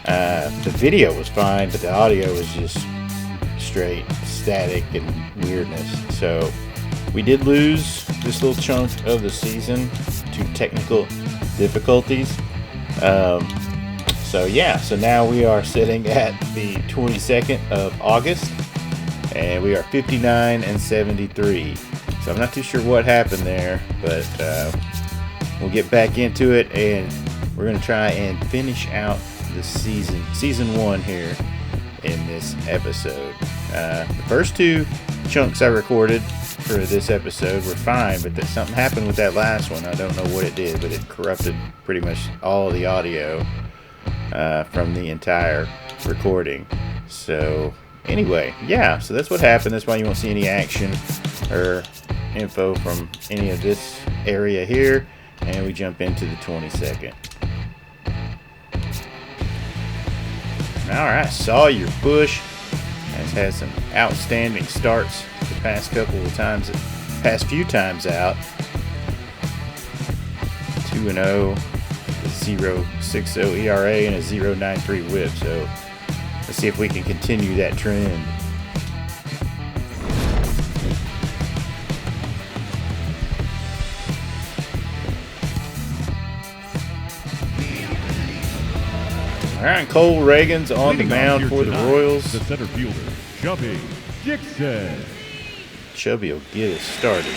The video was fine, but the audio was just straight static and weirdness. So we did lose this little chunk of the season to technical difficulties. So yeah, so now we are sitting at the 22nd of August, and we are 59-73. So I'm not too sure what happened there, but we'll get back into it, and we're going to try and finish out the season 1 here in this episode. The first 2 chunks I recorded for this episode were fine, but something happened with that last one. I don't know what it did, but it corrupted pretty much all the audio from the entire recording. So anyway, yeah, so that's what happened. That's why you won't see any action or info from any of this area here. And we jump into the 22nd. Alright, Sawyer Bush has had some outstanding starts the past few times out. 2-0, 0.60 ERA, and a 0.93 whip. So let's see if we can continue that trend. All right, Cole Reagan's on the mound for the Royals. The center fielder, Chubby Dixon. Chubby will get us started.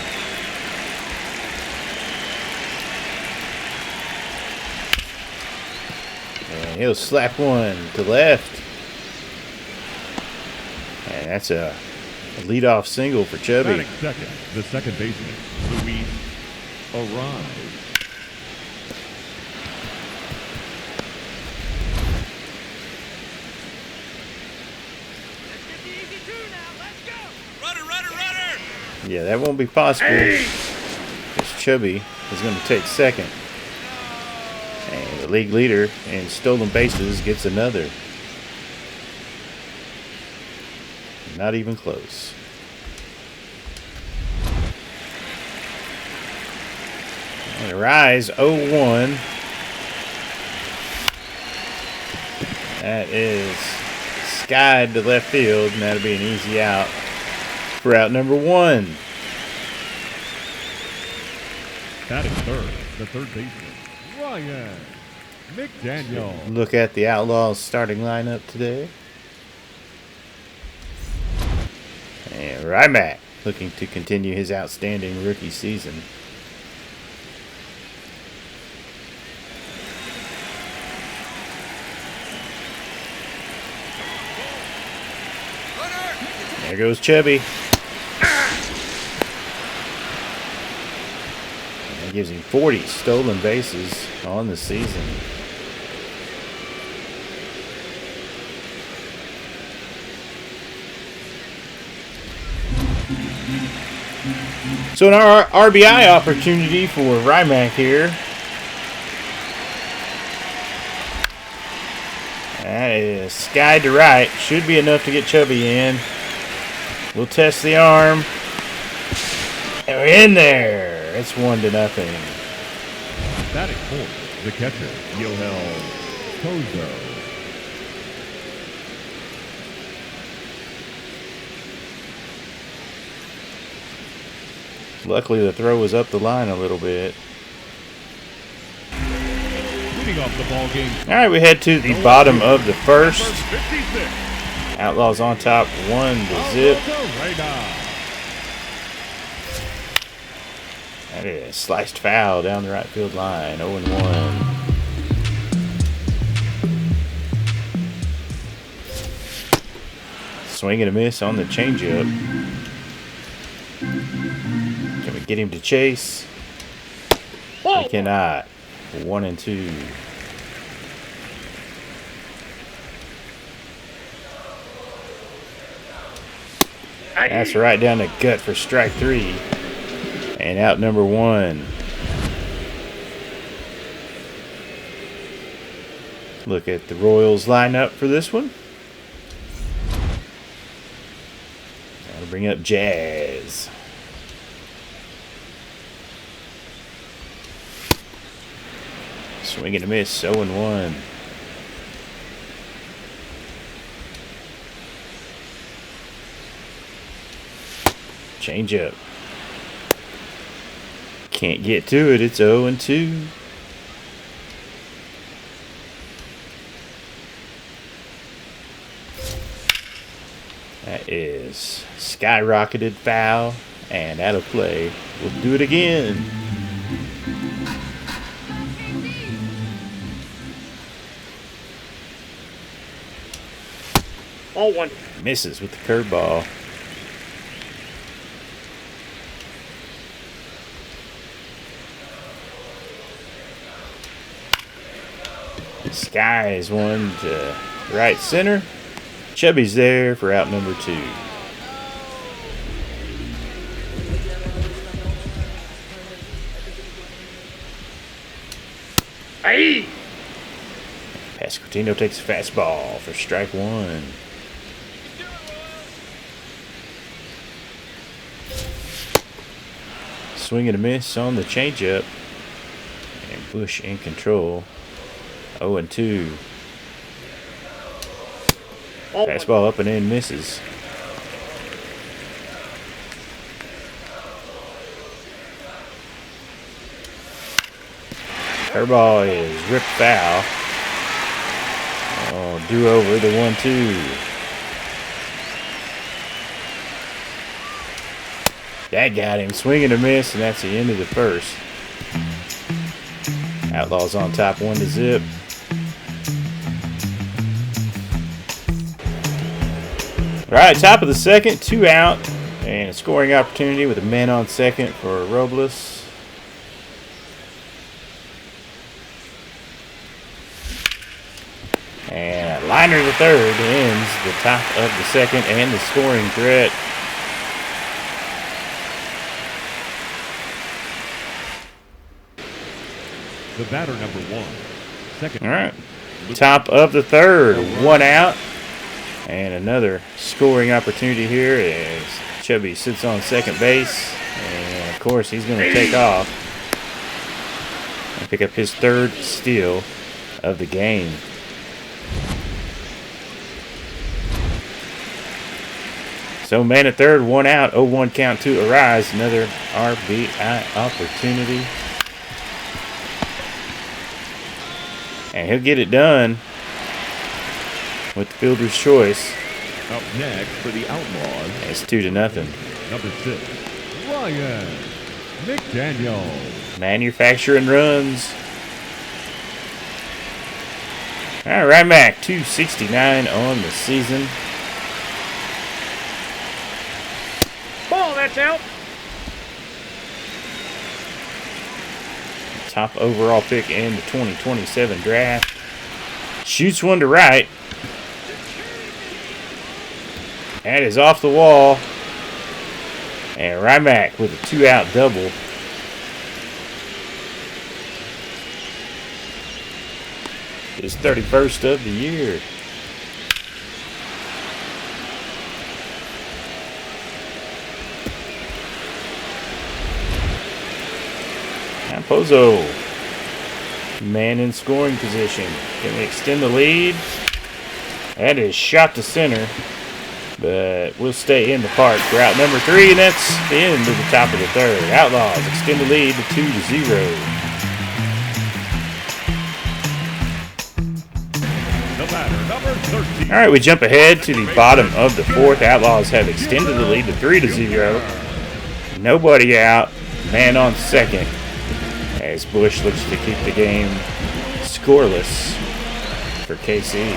And he'll slap one to left. And that's a leadoff single for Chubby. Batting second, the second baseman, Luis Arise. Yeah, that won't be possible. Because Chubby is going to take second. And the league leader in stolen bases gets another. Not even close. And Rise 0-1. That is skied to left field, and that'll be an easy out. For out number 1. Batting third, the third baseman, Ryan McDaniel. Look at the Outlaws starting lineup today. And Rymack looking to continue his outstanding rookie season. There goes Chubby. That gives him 40 stolen bases on the season. So an RBI opportunity for Rymack here. That is skied to right. Should be enough to get Chubby in. We'll test the arm. And we're in there. It's 1-0. Batting fourth, the catcher, Yohel Kozo. Luckily, the throw was up the line a little bit. Leading off the ball game. All right, we head to the bottom of the first. 56. Outlaws on top, 1-0. That is sliced foul down the right field line. 0-1. Swing and a miss on the changeup. Can we get him to chase? We cannot. 1-2. That's right down the gut for strike 3. And out number 1. Look at the Royals lineup for this one. That'll bring up Jazz. Swing and a miss, 0-1. Change up. Can't get to it. It's 0-2. That is skyrocketed foul and out of play. We'll do it again. All one. Misses with the curveball. Skies one to right center. Chubby's there for out number 2. Aye. Pasquantino takes a fastball for strike 1. Swing and a miss on the changeup. And Bush in control. 0-2. Fastball up and in, misses. Curveball is ripped foul. Oh, do over the 1-2. That got him. Swing and a miss, and that's the end of the first. Outlaws on top, 1-0. All right, top of the second, 2 out, and a scoring opportunity with a man on second for Robles. And a liner to third ends the top of the second and the scoring threat. The batter, number 1. Second. All right, top of the third, 1 out. And another scoring opportunity here as Chubby sits on second base. And, of course, he's going to take off and pick up his 3rd steal of the game. So, man at third, 1 out, 0-1 count to Arise. Another RBI opportunity. And he'll get it done with the fielder's choice. Up next for the Outlaws. It's 2-0. Number 6, Ryan McDaniel. Manufacturing runs. All right, Mac, 269 on the season. Ball, that's out. Top overall pick in the 2027 draft. Shoots one to right. That is off the wall. And Rymack with a 2-out double. His 31st of the year. Now Pozo. Man in scoring position. Can we extend the lead? That is shot to center. But we'll stay in the park for out number 3, and that's the end of the top of the third. Outlaws extend the lead to 2-0. The batter, number 13. All right, we jump ahead to the bottom of the 4th. Outlaws have extended the lead to 3-0. Nobody out. Man on second. As Bush looks to keep the game scoreless for KC.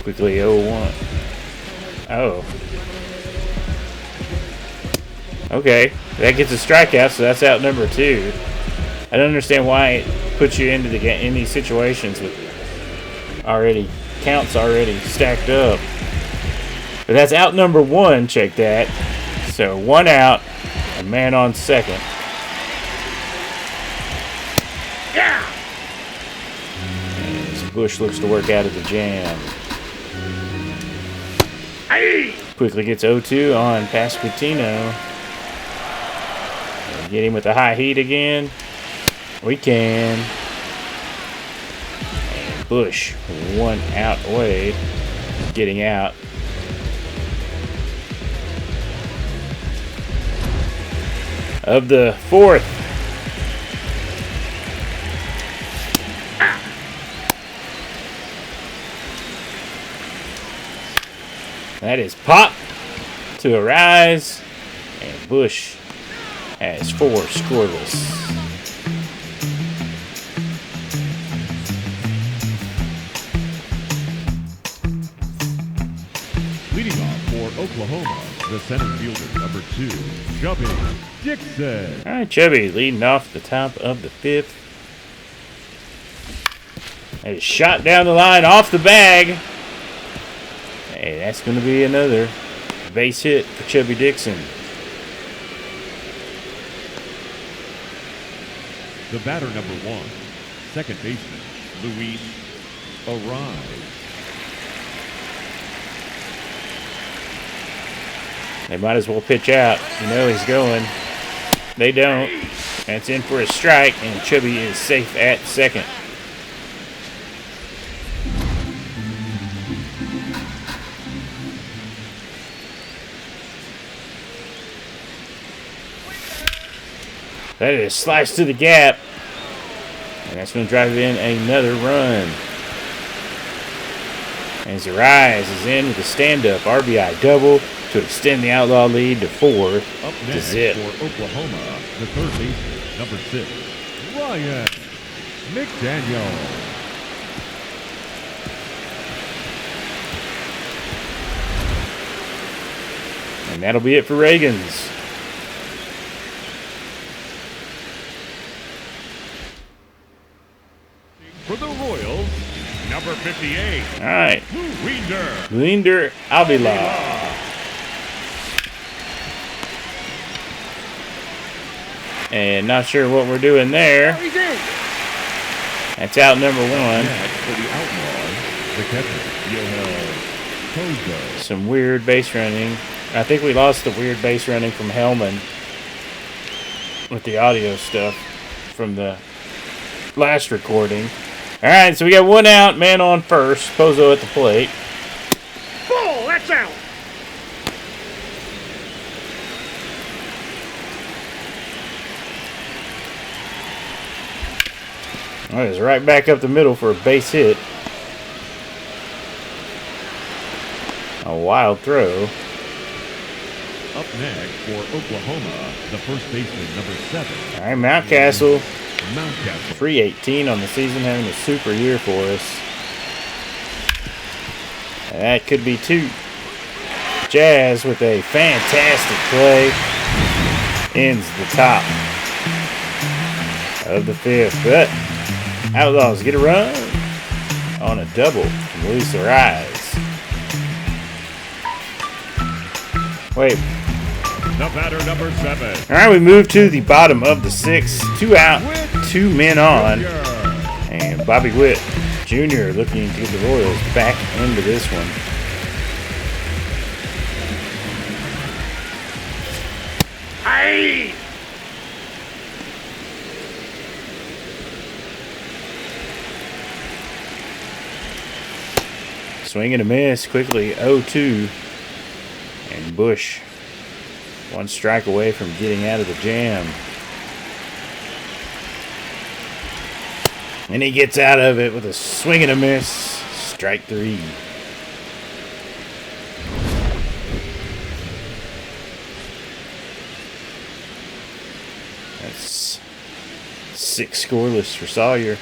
Quickly 0-1. Oh. Okay. That gets a strikeout, so that's out number 2. I don't understand why it puts you into in these situations with counts already stacked up. But that's out number 1, check that. So 1 out, a man on second. Yeah! As Bush looks to work out of the jam. Aye! Quickly gets 0-2 on Pasquantino. Get him with the high heat again. We can. And Bush 1 out away. Getting out. Of the 4th. That is pop to Arise. And Bush has 4 scoreless. Leading off for Oklahoma, the center fielder, number 2, Chubby Dixon. All right, Chubby leading off the top of the 5th. That is shot down the line off the bag. Hey, that's going to be another base hit for Chubby Dixon. The batter, number 1, second baseman, Luis Arise. They might as well pitch out. You know he's going. They don't. That's in for a strike, and Chubby is safe at second. That is sliced to the gap. And that's going to drive in another run. As Arise is in with a stand-up RBI double to extend the Outlaw lead to 4 Up to next zip. for Oklahoma, the third baseman, number 6, Ryan McDaniel. And that'll be it for Reagan's. For the Royals, number 58, All right. Winder Avila. And not sure what we're doing there. He's in! That's out number 1. Next for the Outlaws, the catcher, Yoel Kozo. Some weird base running. I think we lost the weird base running from Hellman with the audio stuff from the last recording. All right, so we got 1 out, man on first. Pozo at the plate. Ball, that's out! Oh, he's right back up the middle for a base hit. A wild throw. Up next for Oklahoma, the first baseman, number 7, All right, Mountcastle. Mountcastle. 318 on the season, having a super year for us. And that could be 2. Jazz with a fantastic play ends the top of the 5th. But Outlaws get a run on a double from Luis Arise. Wait. The batter, number 7, All right, we move to the bottom of the 6th. 2 out, 2 men on. And Bobby Witt Jr. looking to get the Royals back into this one. Aye! Swing and a miss quickly, 0-2. And Bush 1 strike away from getting out of the jam. And he gets out of it with a swing and a miss. Strike 3. That's 6 scoreless for Sawyer.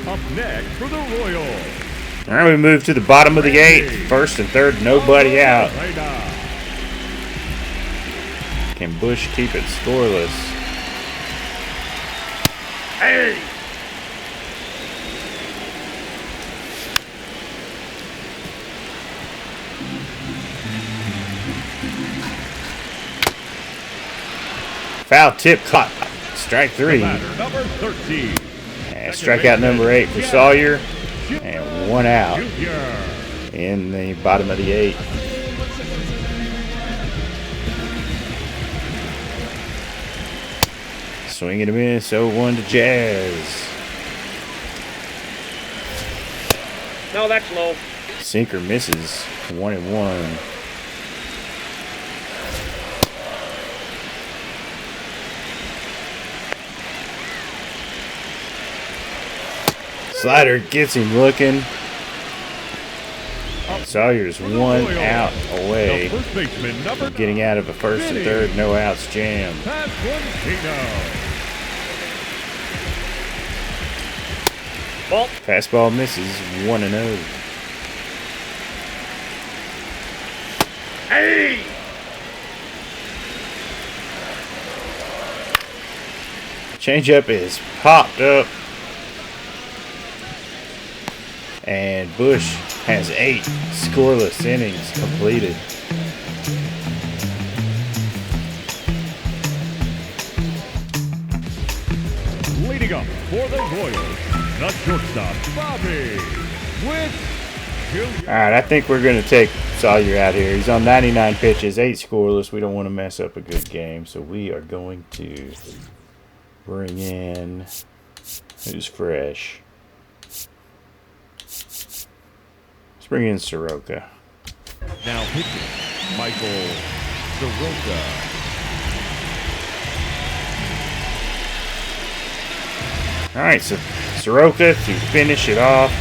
Up next for the Royals. All right, we move to the bottom of the 8th. First and third, nobody out. Can Bush keep it scoreless? Hey! Foul tip caught. Strike 3. Number 13. And strikeout number 8 for Sawyer. And 1 out in the bottom of the 8th. Swing and a miss. 0-1 to Jazz. No, that's low. Sinker misses. 1-1. Slider gets him looking. Sawyer's 1 out away from getting out of a first and third no outs jam. Ball. Fastball misses. 1-0. Hey! Changeup is popped up. And Bush has 8 scoreless innings completed. Leading up for the Royals, the shortstop, Bobby with All right, I think we're going to take Sawyer out here. He's on 99 pitches, 8 scoreless. We don't want to mess up a good game, so we are going to bring in who's fresh. Bring in Soroka. now pitching, Michael Soroka. All right, so Soroka to finish it off.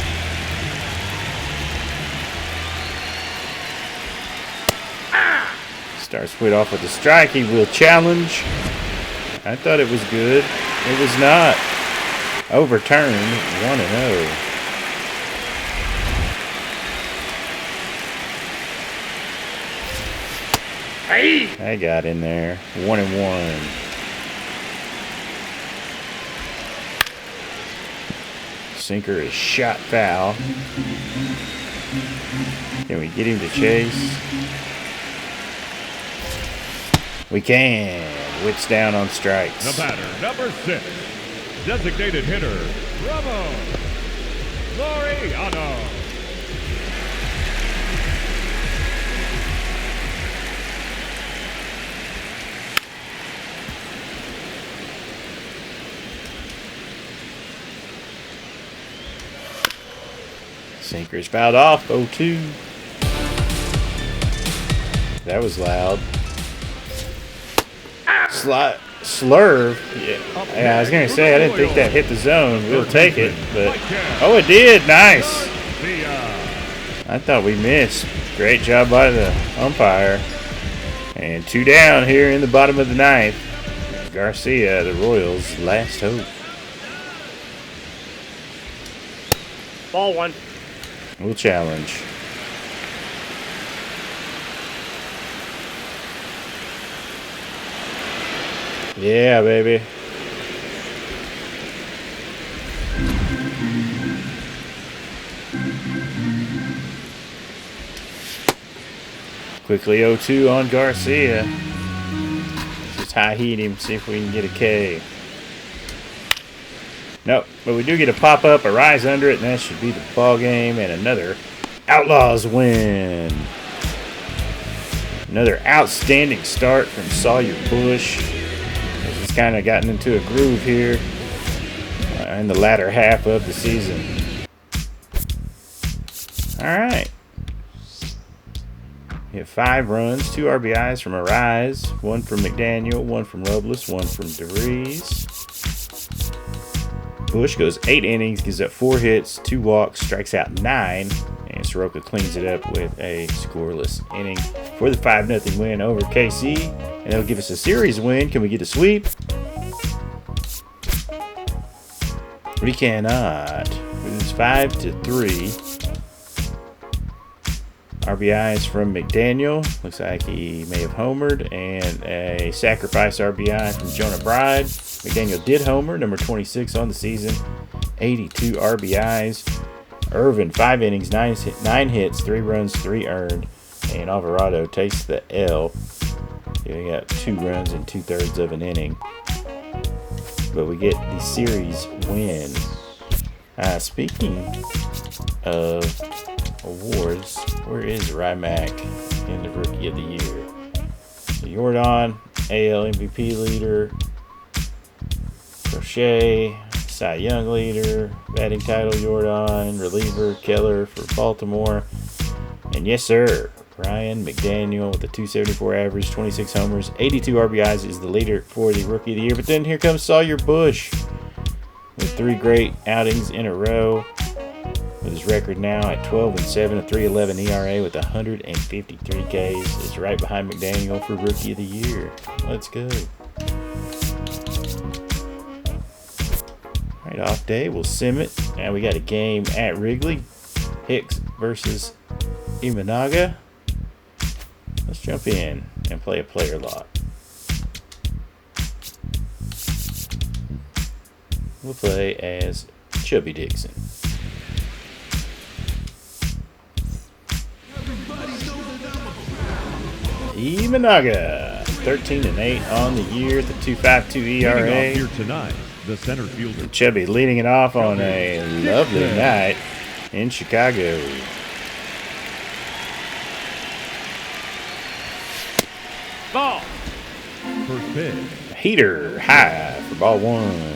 Starts Witt off with a strike. He will challenge. I thought it was good. It was not. Overturned. 1-0. Hey! I got in there. 1-1. Sinker is shot foul. Can we get him to chase? We can. Witt's down on strikes. The batter, number 6, designated hitter, Ramos Laureano. Sinker's fouled off. 0-2. That was loud. Slurve. Yeah, I was going to say, I didn't think that hit the zone. We'll take it. But oh, it did. Nice. I thought we missed. Great job by the umpire. And 2 down here in the bottom of the 9th. Garcia, the Royals' last hope. Ball 1. We'll challenge. Yeah, baby. Quickly 0-2 on Garcia. Just high heat him, see if we can get a K. Nope, but we do get a pop-up, a rise under it, and that should be the ball game, and another Outlaws win. Another outstanding start from Sawyer Bush. He's kind of gotten into a groove here in the latter half of the season. All right. We have 5 runs, 2 RBIs from Arise, 1 from McDaniel, 1 from Robles, 1 from DeVries. Bush goes 8 innings, gives up 4 hits, 2 walks, strikes out 9, And Soroka cleans it up with a scoreless inning for the 5-0 win over KC. And that'll give us a series win. Can we get a sweep? We cannot. It's 5-3. RBIs from McDaniel. Looks like he may have homered. And a sacrifice RBI from Jonah Bride. McDaniel did homer, number 26 on the season. 82 RBIs. Irvin, 5 innings, 9 hits, 3 runs, 3 earned. And Alvarado takes the L. He got 2 runs in 2/3 of an inning. But we get the series win. Speaking of awards, where is Rymack in the Rookie of the Year? So Jordan, AL MVP leader. Crochet, Cy Young leader. Batting title, Jordan. Reliever, Keller for Baltimore. And yes, sir, Ryan McDaniel with a .274 average, 26 homers, 82 RBIs is the leader for the Rookie of the Year. But then here comes Sawyer Bush with 3 great outings in a row. With his record now at 12-7, a 3.11 ERA with 153 Ks, is right behind McDaniel for Rookie of the Year. Let's go. All right, off day, we'll sim it. Now we got a game at Wrigley. Hicks versus Imanaga. Let's jump in and play a player lot. We'll play as Chubby Dixon. Imanaga, 13-8 on the year, the 2.52 ERA. Leading off here tonight, the center fielder. Chubby leading it off on a lovely night in Chicago. Ball. First pitch. Heater high for ball 1.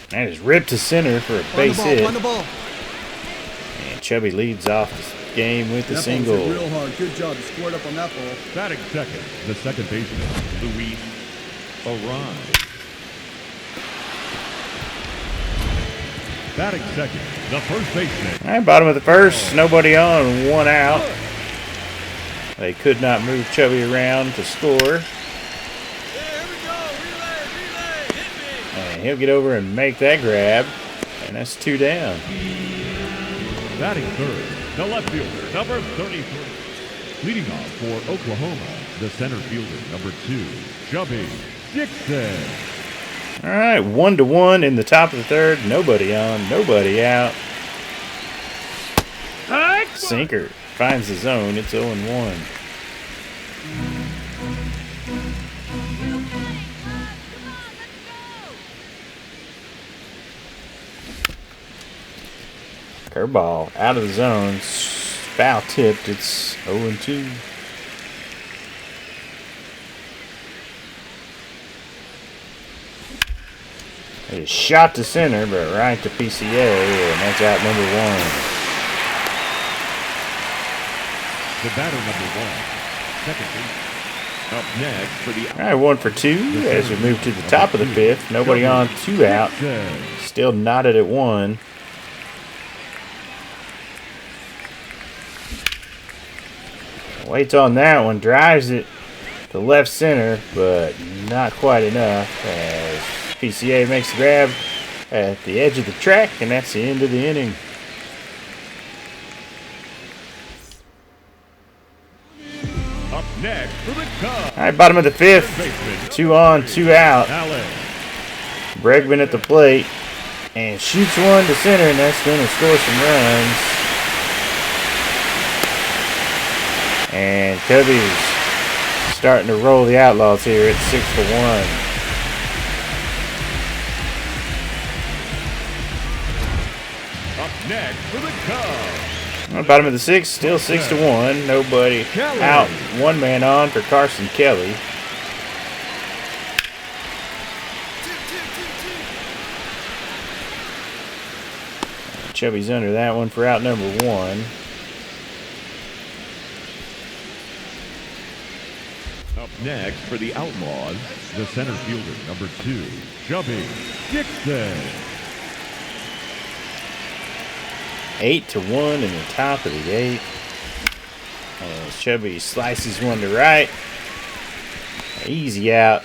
That is ripped to center for a base hit. Find the ball. And Chubby leads off the game with the That single. ball's hit real hard. Good job. You scored up on that ball. Batting second, the second baseman, Luis Orion. Batting second, the first baseman. All right, bottom of the first, nobody on, 1 out. They could not move Chubby around to score. And he'll get over and make that grab. And that's 2 down. Batting third, the left fielder, number 33. Leading off for Oklahoma, the center fielder, number 2, Chubby Dixon. All right, 1-1 in the top of the third. Nobody on, nobody out. Sinker finds the zone. It's 0-1. Curveball out of the zone. Foul tipped. It's 0-2. It is shot to center, but right to PCA, and that's out number 1. The batter, number 1, second base. Up next for the... All right, 1 for 2 as we move to the top of the 5th. Nobody on, 2 out. Still knotted at 1. Waits on that one, drives it to left center, but not quite enough as PCA makes the grab at the edge of the track, and that's the end of the inning. Up next for the Cubs. All right, bottom of the 5th, 2 on, 2 out. Alex. Bregman at the plate and shoots one to center, and that's going to score some runs. And Cubbies starting to roll the Outlaws here at 6-1. Up next for the Cubs. On the bottom of the 6th, still 6-1. Nobody out. 1 man on for Carson Kelly. Chubby's under that one for out number 1. Up next for the Outlaws, the center fielder, number 2, Chubby Dixon. 8-1 in the top of the 8th. As Chubby slices one to right. Easy out.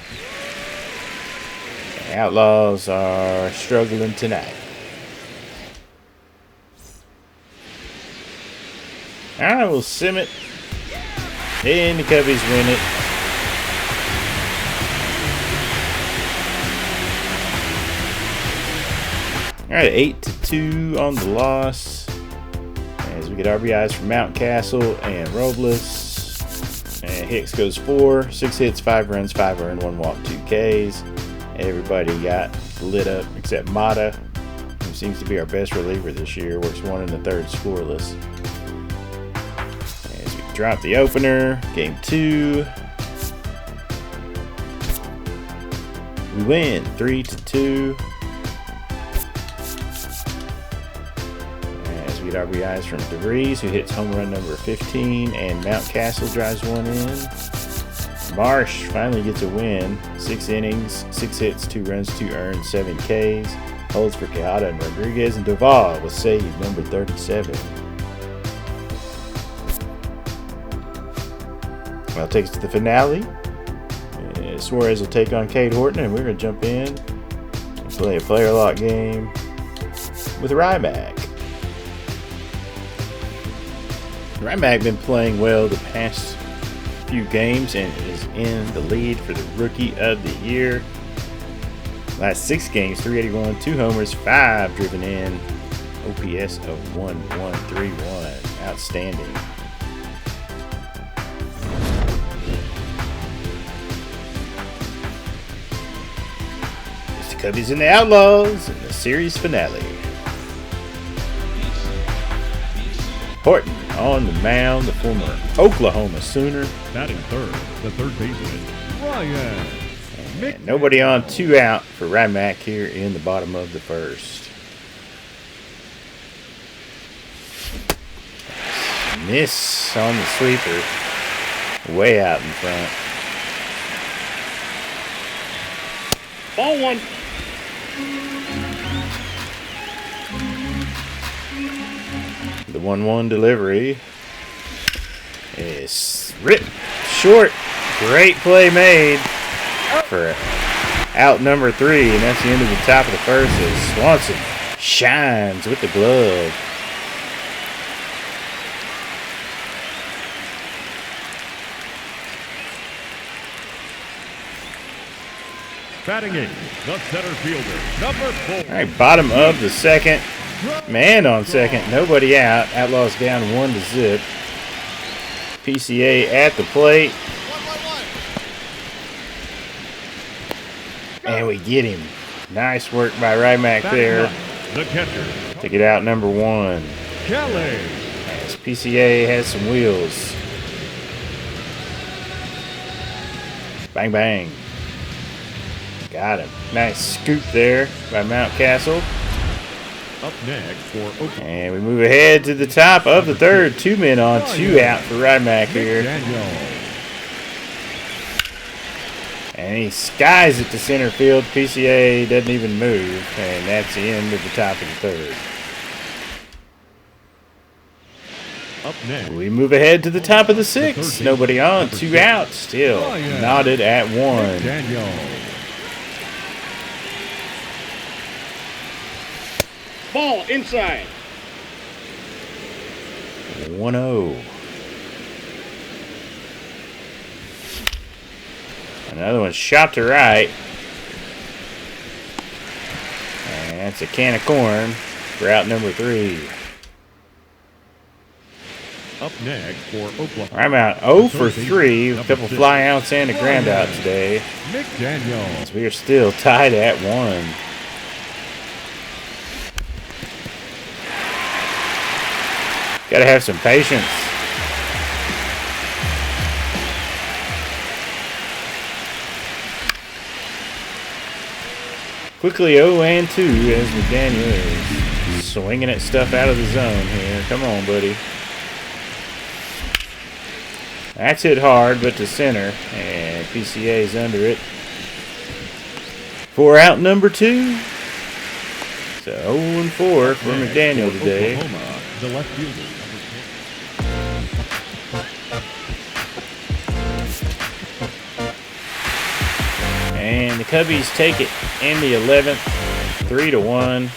The Outlaws are struggling tonight. Alright, we'll sim it. And the Cubbies win it. Alright, 8-2 on the loss. As we get RBIs from Mountcastle and Robles. And Hicks goes 4, 6 hits, 5 runs, 5 earned, 1 walk, 2 Ks. Everybody got lit up except Mata, who seems to be our best reliever this year. Works 1 1/3 scoreless. As we drop the opener, game 2. We win 3-2. As we get RBIs from DeVries, who hits home run number 15, and Mountcastle drives one in. Marsh finally gets a win. 6 innings, 6 hits, 2 runs, 2 earned, 7 Ks. Holds for Quijada and Rodriguez, and Duvall was saved, number 37. Well, it takes us to the finale. Suarez will take on Cade Horton, and we're going to jump in and play a player lock game with Ryback. Ryback been playing well the past few games and is in the lead for the Rookie of the Year. Last 6 games, 381, 2 homers, 5 driven in, OPS of 1.131. Outstanding. It's the Cubbies and the Outlaws in the series finale. Horton on the mound, the former Oklahoma Sooner. Batting third, the third baseman, Ryan. And nobody on, 2 out for Ryback here in the bottom of the first. Miss on the sweeper. Way out in front. Ball 1. The 1-1 delivery is ripped short. Great play made for out number 3, and that's the end of the top of the first as Swanson shines with the glove. Batting 8, the center fielder, number 4. All right, bottom of the second. Man on second, nobody out. Outlaws down 1-0. PCA at the plate. And we get him. Nice work by Ryback there. The catcher, To get out number 1. Kelly. As PCA has some wheels. Bang, bang. Got him. Nice scoop there by Mountcastle. Up next for Oakland. And we move ahead to the top of the third. 2 men on, 2 out for Ryback here. Daniel. And he skies it to center field. PCA doesn't even move. And that's the end of the top of the third. Up next, We move ahead to the top of the 6th. Nobody on, 2 out still. Knotted at 1. Daniel. Ball inside. 1-0. Another one shot to right. And that's a can of corn for out number 3. Up next for Oklahoma. I'm out 0 for 3. A couple fly outs and a ground out today. McDaniel. We are still tied at 1. Gotta have some patience. Quickly 0-2 as McDaniel is swinging at stuff out of the zone here. Come on, buddy. That's hit hard, but to center, and PCA is under it. For out number 2. So 0-4 for McDaniel today. Oklahoma, the left fielder, number 10. And the Cubbies take it in the 11th, 3-1.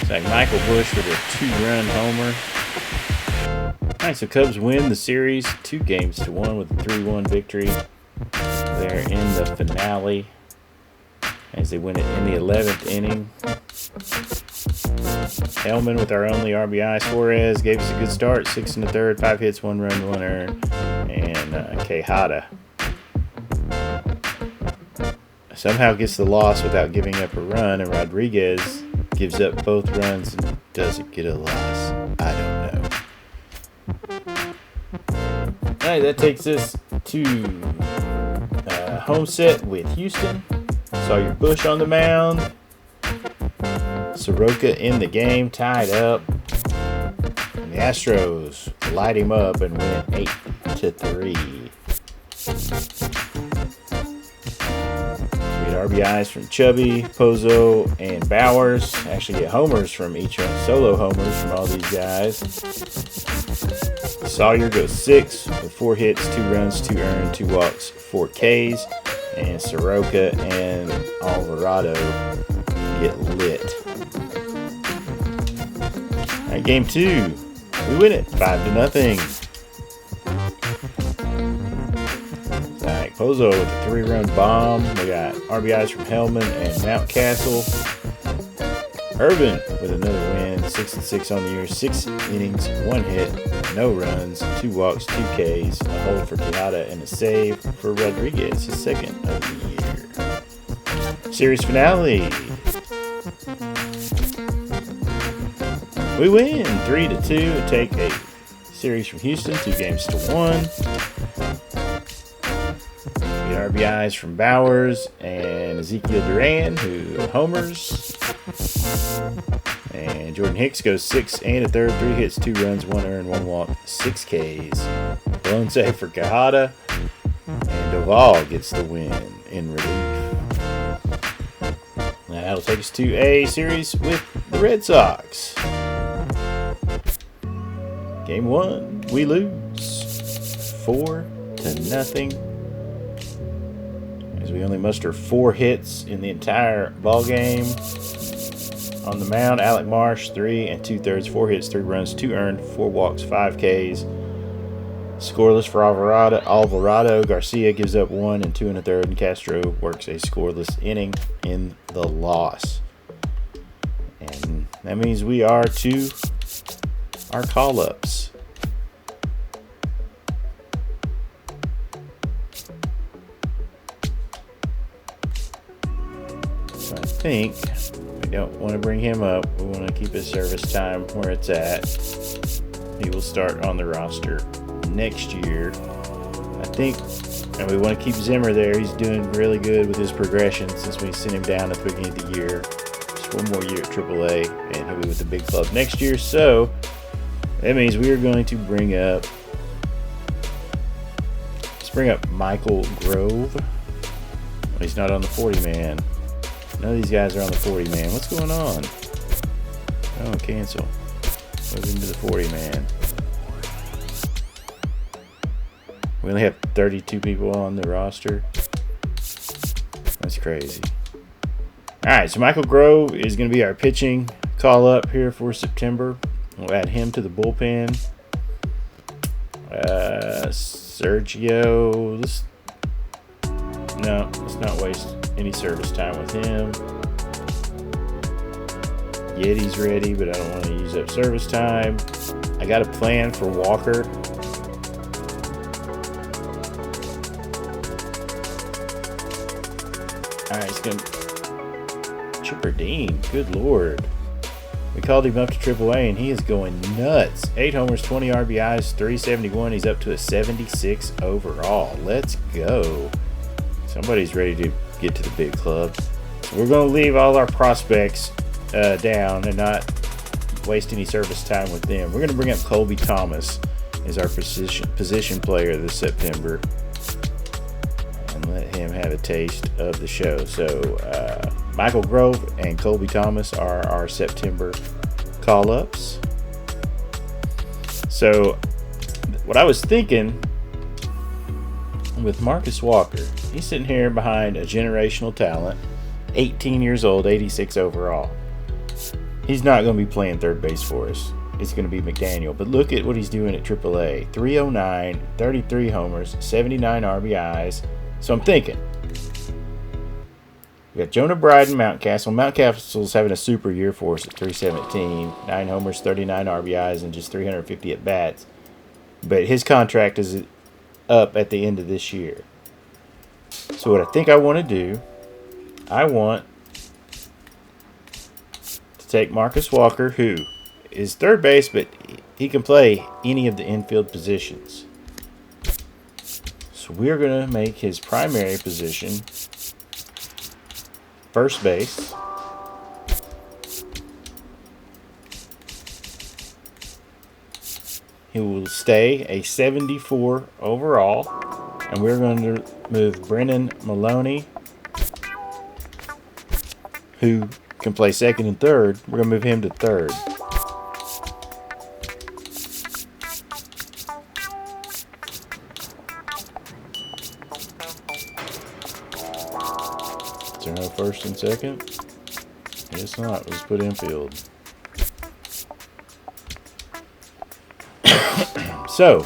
It's like Michael Bush with a 2-run homer. Alright, so Cubs win the series 2-1 with a 3-1 victory. They're in the finale as they win it in the 11th inning. Hellman with our only RBI. Suarez gave us a good start. 6 1/3, 5 hits, 1 run, 1 earned. And Quijada somehow gets the loss without giving up a run, and Rodriguez gives up both runs and doesn't get a loss. I don't know. Alright, that takes us to home set with Houston. Sawyer Bush on the mound. Soroka in the game, tied up. And the Astros light him up and win 8-3. We had RBIs from Chubby, Pozo, and Bowers. Actually get homers from each one, solo homers from all these guys. Sawyer goes 6 with 4 hits, 2 runs, 2 earned, 2 walks, 4 Ks. And Soroka and Alvarado get lit. All right, game 2. We win it 5-0. Zach Pozo with a 3-run bomb. We got RBIs from Hellman and Mountcastle. Irvin with another win, 6-6 on the year, 6 innings, 1 hit, no runs, 2 walks, 2 Ks, a hold for Quijada, and a save for Rodriguez, his second of the year. Series finale. We win 3-2 and take a series from Houston, 2-1. We get RBIs from Bowers and Ezekiel Duran, who homers. And Jordan Hicks goes 6 1/3, 3 hits, 2 runs, 1 earned, 1 walk, 6 Ks. Lone save for Quijada. And Doval gets the win in relief. Now that'll take us to a series with the Red Sox. Game 1, we lose 4-0. As we only muster 4 hits in the entire ball game. On the mound, Alec Marsh, 3 2/3, 4 hits, 3 runs, 2 earned, 4 walks, 5 Ks. Scoreless for Alvarado. Garcia gives up 1 2 1/3, and Castro works a scoreless inning in the loss. And that means we are to our call-ups. So I think we don't want to bring him up. We want to keep his service time where it's at. He will start on the roster next year. I think, and we want to keep Zimmer there. He's doing really good with his progression since we sent him down at the beginning of the year. Just 1 more year at AAA, and he'll be with the big club next year. So that means we are going to bring up, let's bring up Michael Grove. Well, he's not on the 40-man. None of these guys are on the 40-man. What's going on? Oh, cancel. Move into the 40-man. We only have 32 people on the roster. That's crazy. Alright, so Michael Grove is going to be our pitching call-up here for September. We'll add him to the bullpen. Sergio, let's not waste any service time with him. Yeti's ready, but I don't want to use up service time. I got a plan for Walker. Alright, he's going to... Chipper Dean, good lord. We called him up to AAA, and he is going nuts. 8 homers, 20 RBIs, 371. He's up to a 76 overall. Let's go. Somebody's ready to get to the big club. So we're going to leave all our prospects down and not waste any service time with them. We're going to bring up Colby Thomas. is our position player this September, and let him have a taste of the show. So Michael Grove and Colby Thomas are our September call-ups. So what I was thinking with Marcus Walker, he's sitting here behind a generational talent, 18 years old, 86 overall. He's not going to be playing third base for us. It's going to be McDaniel. But look at what he's doing at AAA. 309, 33 homers, 79 RBIs. So I'm thinking, we got Jonah Bryden, Mountcastle. Mountcastle's having a super year for us at 317. 9 homers, 39 RBIs, and just 350 at-bats. But his contract is up at the end of this year. So what I think I want to do, I want to take Marcus Walker, who is third base, but he can play any of the infield positions. So we're going to make his primary position first base. He will stay a 74 overall. And we're going to move Brennan Maloney, who can play second and third. We're going to move him to third. Is there no first and second? Guess not. Let's put infield. So,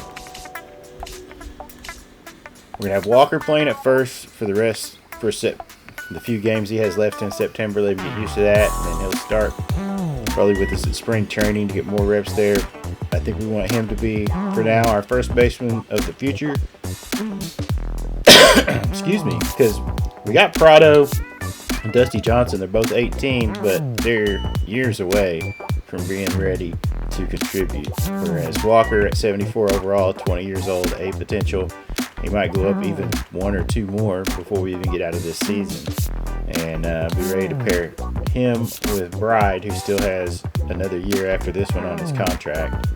we're going to have Walker playing at first for the rest, for the few games he has left in September. Let him get used to that, and then he'll start probably with us at spring training to get more reps there. I think we want him to be, for now, our first baseman of the future. Excuse me, because we got Prado and Dusty Johnson. They're both 18, but they're years away from being ready to contribute. Whereas Walker at 74 overall, 20 years old, A potential. He might go up even 1 or 2 more before we even get out of this season. And be ready to pair him with Bride, who still has another year after this one on his contract.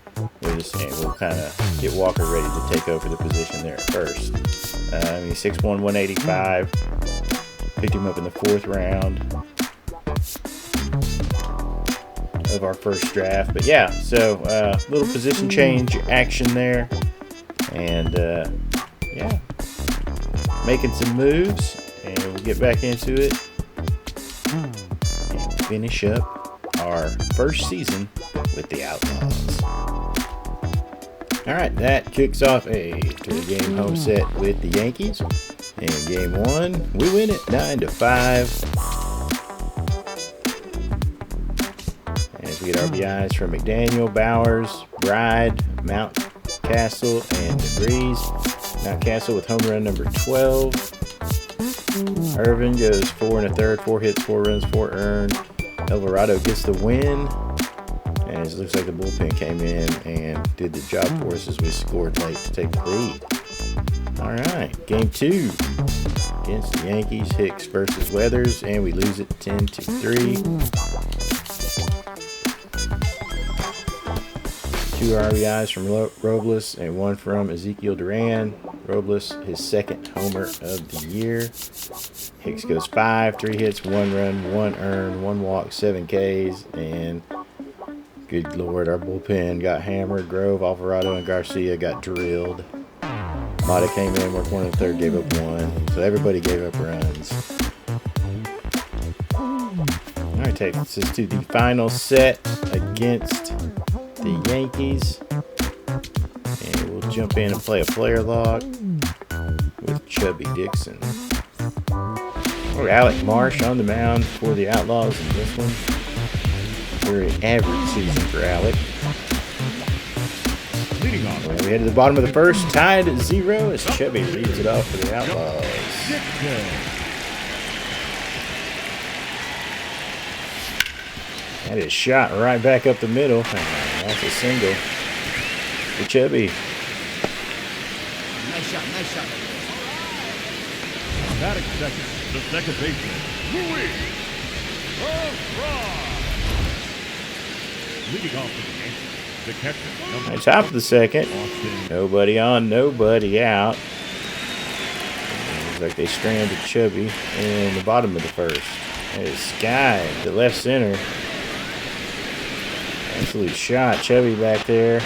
We'll kind of get Walker ready to take over the position there at first. He's 6'1", 185. Picked him up in the 4th round of our first draft. But yeah, so little position change action there. And yeah, making some moves, and we'll get back into it and finish up our first season with the Outlaws. Alright, that kicks off a 3-game home set with the Yankees. In game 1, we win it 9-5. As we get RBIs from McDaniel, Bowers, Bride, Mountcastle, and DeVries. Mountcastle with home run number 12. Irvin goes 4 1/3, 4 hits, 4 runs, 4 earned. Alvarado gets the win. And it looks like the bullpen came in and did the job for us as we scored late to take the lead. All right, game 2 against the Yankees. Hicks versus Weathers, and we lose it 10-3. 2 RBIs from Robles and 1 from Ezekiel Duran. Robles, his 2nd homer of the year. Hicks goes 5, 3 hits, 1 run, 1 earned, 1 walk, 7 Ks, and good Lord, our bullpen got hammered. Grove, Alvarado, and Garcia got drilled. Mata came in, worked 1 1/3, gave up 1. So everybody gave up runs. All right, takes us to the final set against the Yankees. And we'll jump in and play a player log with Chubby Dixon. Or Alec Marsh on the mound for the Outlaws in this one. Very average season for Alec. Leading off, Well, we head to the bottom of the first, tied at 0 as Chubby reads it off for the Outlaws. That is shot right back up the middle. That's a single for Chubby. Nice shot. batting second, the second baseman, Louis Leading off for the Yankees, The catcher, number At top of the second. Austin. Nobody on, nobody out. Looks like they stranded Chubby in the bottom of the first. There's Sky to left center. Absolute shot. Chubby back there.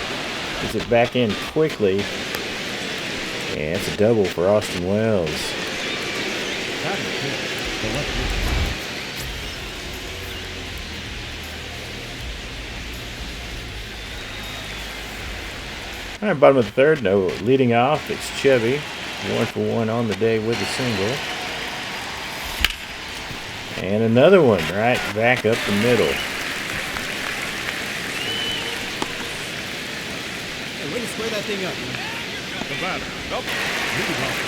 Gets it back in quickly. Yeah, it's a double for Austin Wells. Batting fifth, the left fielder. All right, bottom of the third. No, leading off, it's Chubby. 1 for 1 on the day with a single. And another one right back up the middle. Hey, way to square that thing up, man. The batter, leading off.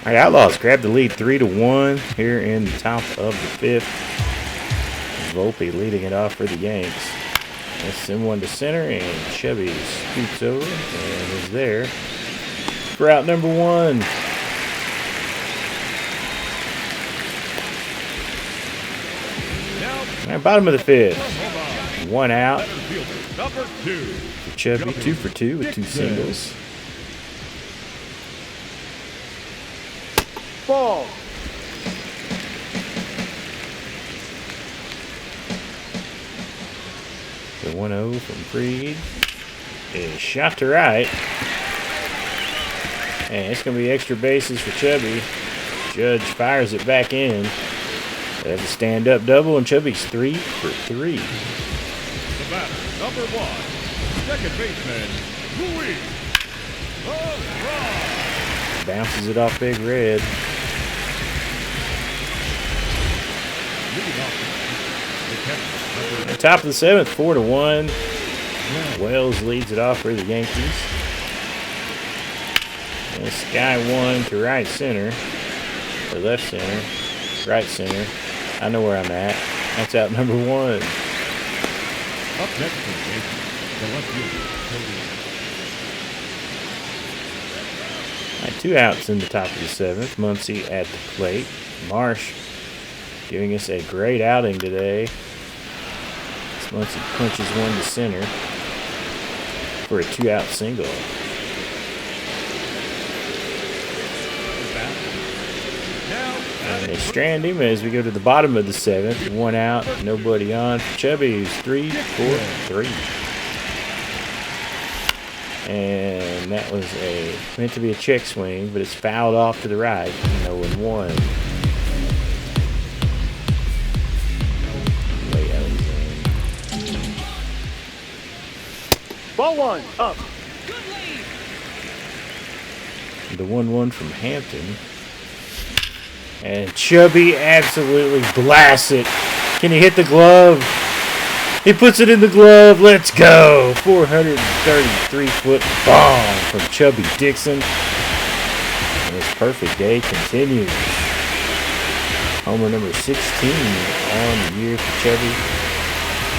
All right, Outlaws grab the lead 3-1 here in the top of the fifth. Volpe leading it off for the Yanks. Let's send one to center, and Chubby scoots over and is there for out number 1. All right, bottom of the fifth. 1 out Center fielder, number 2. for Chubby. 2 for 2 with 2 singles. Ball. The 1-0 from Freed is shot to right. And it's going to be extra bases for Chubby. Judge fires it back in. That's a stand-up double, and Chubby's 3 for 3. The batter, number 1. Second baseman, Louis. Bounces it off Big Red. Leading off. The catcher, number At top of the 7th, 4-1. Wells leads it off for the Yankees. And Sky 1 to right center. Or left center. Right center. I know where I'm at. That's out number 1. Up next for the Yankees, the left fielder, Cody. All right, 2 outs in the top of the 7th. Muncy at the plate. Marsh giving us a great outing today. Muncy punches one to center for a 2-out single. And they strand him as we go to the bottom of the 7th. 1 out, nobody on. Chubby, who's 3 for 3. And that was meant to be a check swing, but it's fouled off to the right. 0-1. Ball 1. Up. The 1-1 from Hampton. And Chubby absolutely blasts it. Can he hit the glove? He puts it in the glove. Let's go. 433-foot bomb from Chubby Dixon. And his perfect day continues. Homer number 16 on the year for Chubby.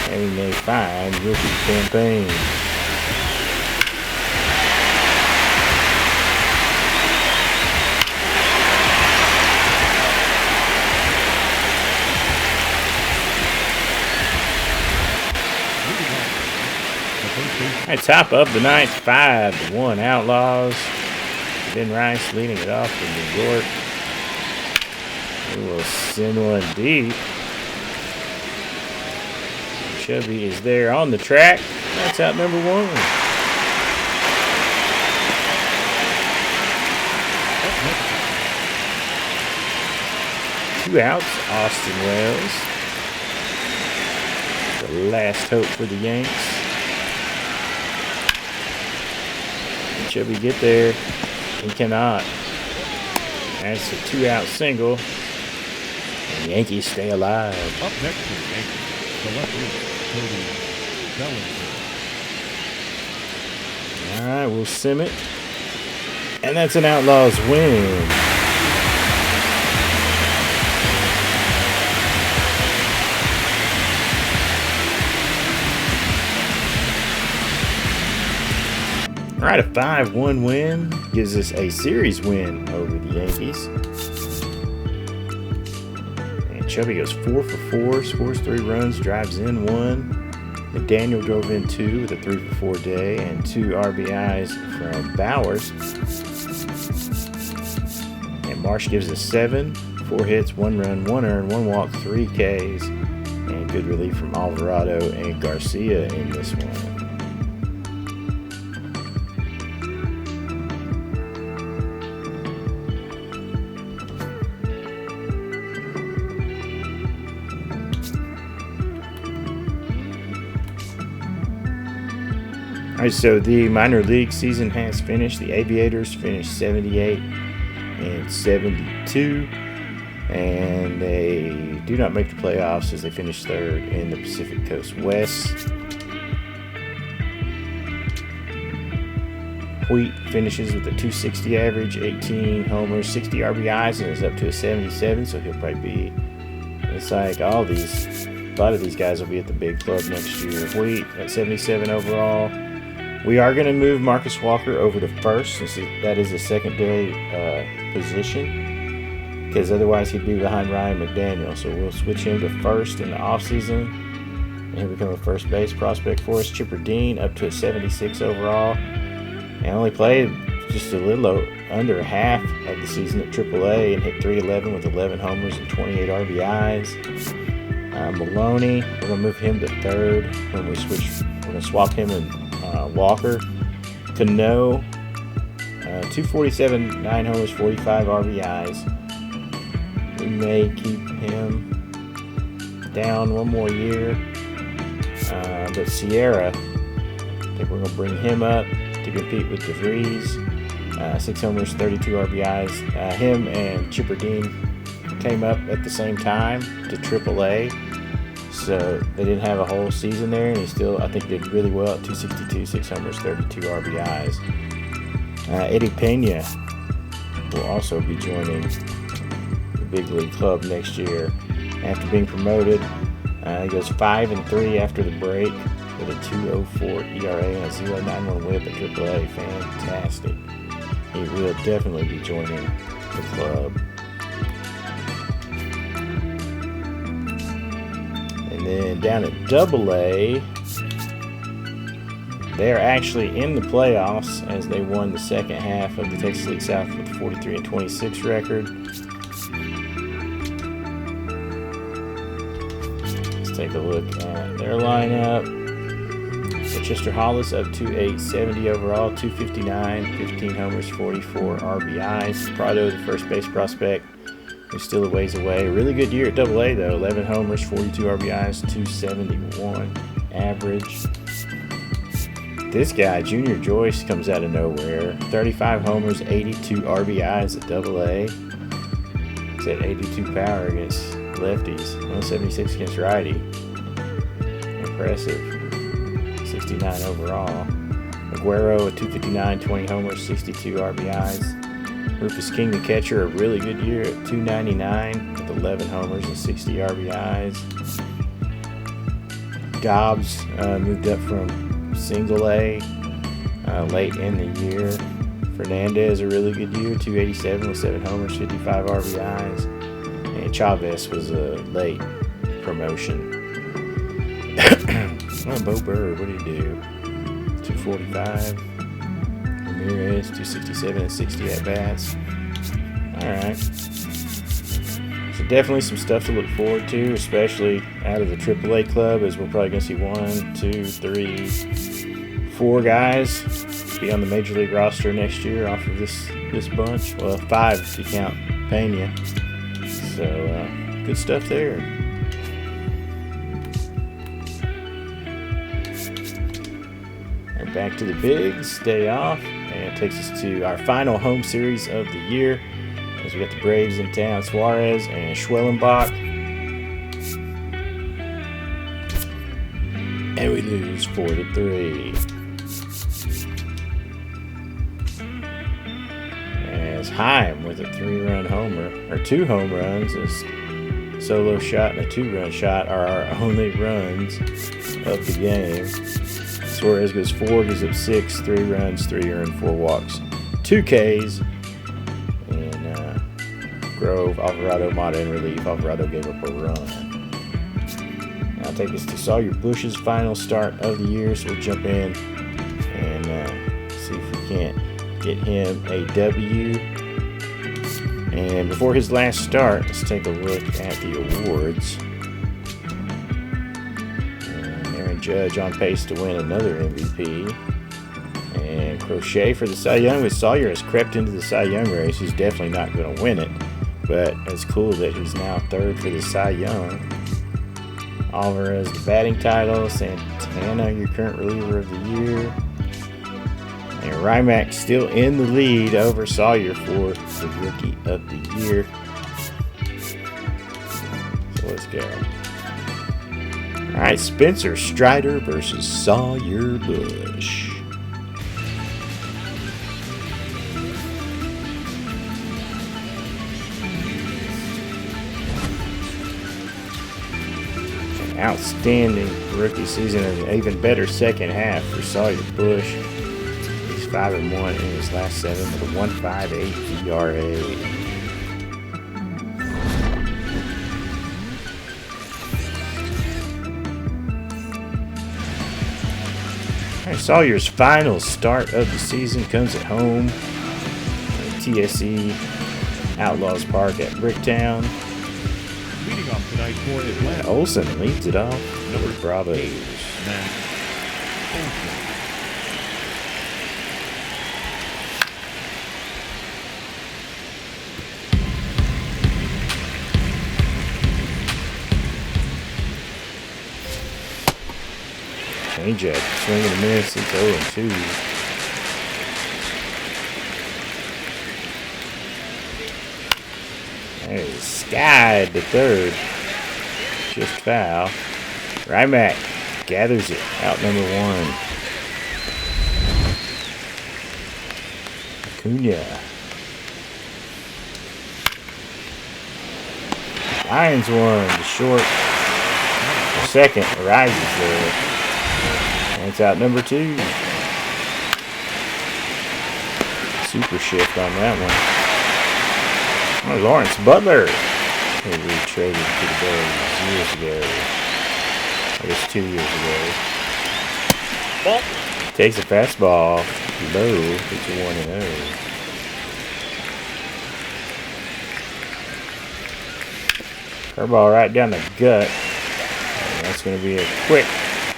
Having a fine rookie campaign. All right, top of the ninth, 5-1 Outlaws. Ben Rice leading it off for New York. We will send one deep. Chubby is there on the track. That's out number 1. Two outs, Austin Wells. The last hope for the Yanks. Chubby get there. He cannot. That's a 2-out single. And the Yankees stay alive. Up next for the Yankees, the left fielder, Cody Bellinger. All right, we'll sim it. And that's an Outlaws win. All right, a 5-1 win gives us a series win over the Yankees. And Chubby goes 4 for 4, scores 3 runs, drives in 1. McDaniel drove in 2 with a 3 for 4 day and 2 RBIs from Bowers. And Marsh gives us 7, 4 hits, 1 run, 1 earned, 1 walk, 3 Ks, and good relief from Alvarado and Garcia in this one. All right, so the minor league season has finished. The Aviators finished 78 and 72, and they do not make the playoffs as they finish 3rd in the Pacific Coast West. Wheat finishes with a 260 average, 18 homers, 60 RBIs, and is up to a 77, so he'll probably be, it's like a lot of these guys will be at the big club next year. Wheat at 77 overall. We are going to move Marcus Walker over to first, since that is a secondary position, because otherwise he'd be behind Ryan McDaniel. So we'll switch him to first in the offseason, and he'll become a first base prospect for us. Chipper Dean up to a 76 overall, and only played just a little under half of the season at AAA and hit .311 with 11 homers and 28 RBIs. Maloney, we're going to move him to third when we switch. We're going to swap him and Walker. Cano, 247, 9 homers, 45 RBIs. We may keep him down one more year. But Sierra, I think we're going to bring him up to compete with DeVries. 6 homers, 32 RBIs. Him and Chipper Dean came up at the same time to AAA. So they didn't have a whole season there, and he still, I think, did really well at 262, 6 homers, 32 RBIs. Eddie Pena will also be joining the big league club next year after being promoted. He goes 5-3 after the break with a 2.04 ERA and a 0.91 WHIP at AAA. Fantastic. He will definitely be joining the club. And then down at AA, they're actually in the playoffs as they won the second half of the Texas League South with a 43-26 record. Let's take a look at their lineup. Chester Hollis up to 870 overall, 259, 15 homers, 44 RBIs. Prado, the first base prospect, who's still a ways away. Really good year at AA though, 11 homers, 42 RBIs, 271 average. This guy, Junior Joyce, comes out of nowhere. 35 homers, 82 RBIs at AA. He's at 82 power against lefties, 176 against righty. Impressive. 69 overall. Aguero at 259, 20 homers, 62 RBIs. Rufus King, the catcher, a really good year at 299 with 11 homers and 60 RBIs. Dobbs moved up from single A late in the year. Fernandez, a really good year, 287 with 7 homers, 55 RBIs. And Chavez was a late promotion. Oh, Bo Bird, what do you do? 245. Ramirez, 267 and 60 at-bats. Alright. So definitely some stuff to look forward to, especially out of the AAA club, as we're probably going to see 1, 2, 3, 4 guys be on the Major League roster next year off of this bunch. Well, 5 if you count Pena. So, good stuff there. Back to the Bigs, day off, and it takes us to our final home series of the year as we got the Braves in town, Suarez and Schwellenbach. And we lose 4-3. As Heim with a 3-run homer, or 2 home runs, a solo shot and a 2-run shot are our only runs of the game. Suarez goes 4, gives up 6, 3 runs, 3 earned, 4 walks, 2 Ks. And Grove, Alvarado, Mata in relief. Alvarado gave up a run. Now take us to Sawyer Bush's final start of the year. So we'll jump in and see if we can't get him a W. And before his last start, let's take a look at the awards. And Aaron Judge on pace to win another MVP. And Crochet for the Cy Young, but Sawyer has crept into the Cy Young race. He's definitely not going to win it, but it's cool that he's now third for the Cy Young. Alvarez the batting title, Santana your current reliever of the year, and Rymack still in the lead over Sawyer for the rookie of the year. So let's go. All right, Spencer Strider versus Sawyer Bush. Outstanding rookie season and an even better second half for Sawyer Bush. He's 5-1 in his last 7 with a 1.58 ERA. All right, Sawyer's final start of the season comes at home at TSE Outlaws Park at Bricktown. Leading off tonight for Atlanta. Olsen leads it off. Number Bravo. Matt Olsen. Changeup, swing and a miss. It's 0-2. There's skied to third. Just foul. Rymack gathers it. Out number 1. Acuna. Lions one to short. The second arises there. And it's out number 2. Super shift on that one. Oh, Lawrence Butler. He traded to the Bears years ago. I guess 2 years ago. Ball. Takes a fastball low. It's a 1-0. Curveball right down the gut. And that's going to be a quick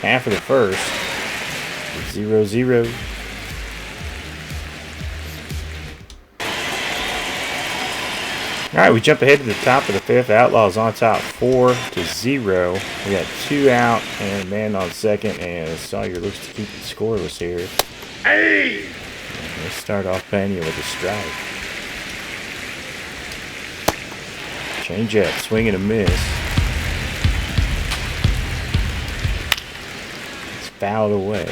half of the first. It's 0-0. All right, we jump ahead to the top of the 5th. Outlaws on top 4-0. We got 2 out and a man on second, and Sawyer looks to keep it scoreless here. Hey! And let's start off Pena with a strike. Changeup, swing and a miss. It's fouled away.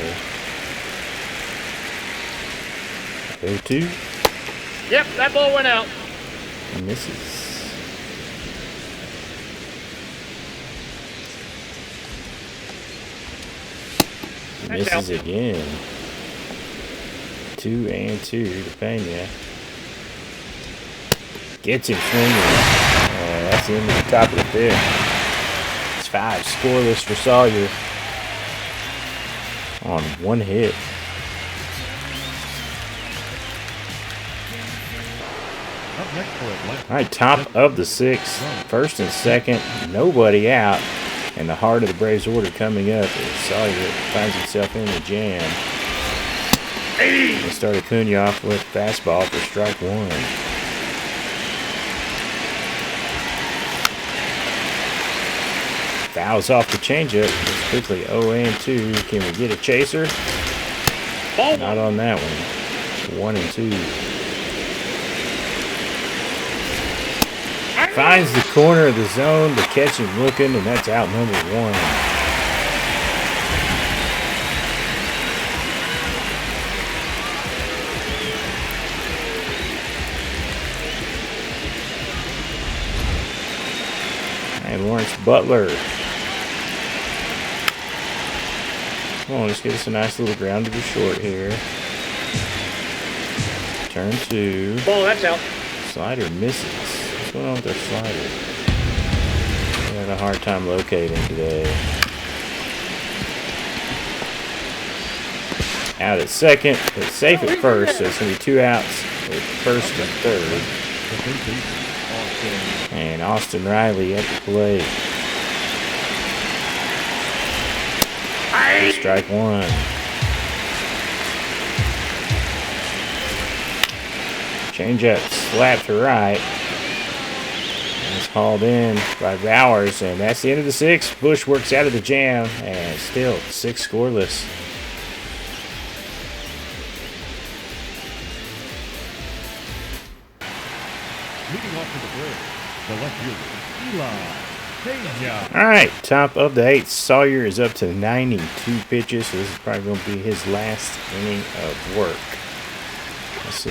0-2. Yep, that ball went out. Misses. Misses again. 2-2 to Pena. Gets him swinging. And that's the end of the top of the 5th. It's 5 scoreless for Sawyer on 1 hit. Up next for Atlanta. All right, top of the 6th, 1st and 2nd, nobody out, and the heart of the Braves order coming up as Sawyer finds himself in the jam. They start Acuna off with fastball for strike 1. Fouls off the changeup. It's quickly 0-2. Can we get a chaser? Ball. Not on that one. 1-2. Finds the corner of the zone, the catch him looking, and that's out number 1. And Lawrence Butler. Come on, let's get us a nice little ground to the short here. Turn 2. Ball, that's out. Slider misses. What's going on with their slider? They're having a hard time locating today. out at second, but safe at first, so it's going to be 2 outs at first and third. And Austin Riley at the plate. Strike one. Changeup slap to right. It's hauled in by Bowers, and that's the end of the 6th. Bush works out of the jam, and still 6 scoreless. Leading off to the Braves, the left fielder, Eli Pena. All right, top of the 8th. Sawyer is up to 92 pitches, so this is probably going to be his last inning of work. Let's see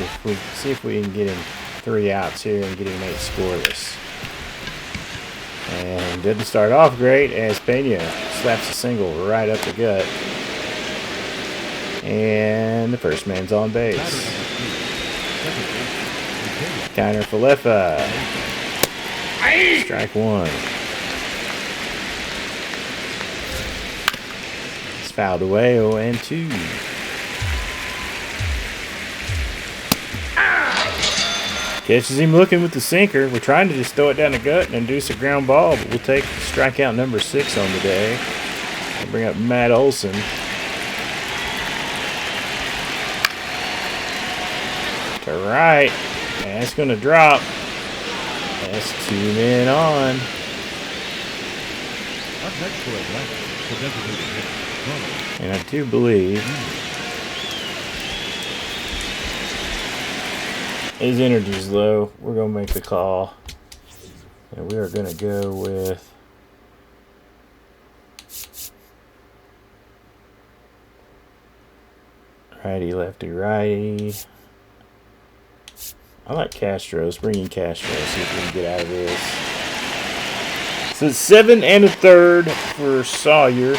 if we can get him 3 outs here and get him 8 scoreless. And didn't start off great as Pena slaps a single right up the gut. And the first man's on base. Counter for Falefa. Strike one. It's fouled away, 0-2. Catches him looking with the sinker. We're trying to just throw it down the gut and induce a ground ball, but we'll take strikeout number 6 on the day. I'll bring up Matt Olson. To right. That's going to drop. That's 2 men on. And I do believe his energy's low. We're going to make the call. And we are going to go with righty, lefty, righty. I like Castros. Bring in Castro. See if we can get out of this. So it's 7 1/3 for Sawyer.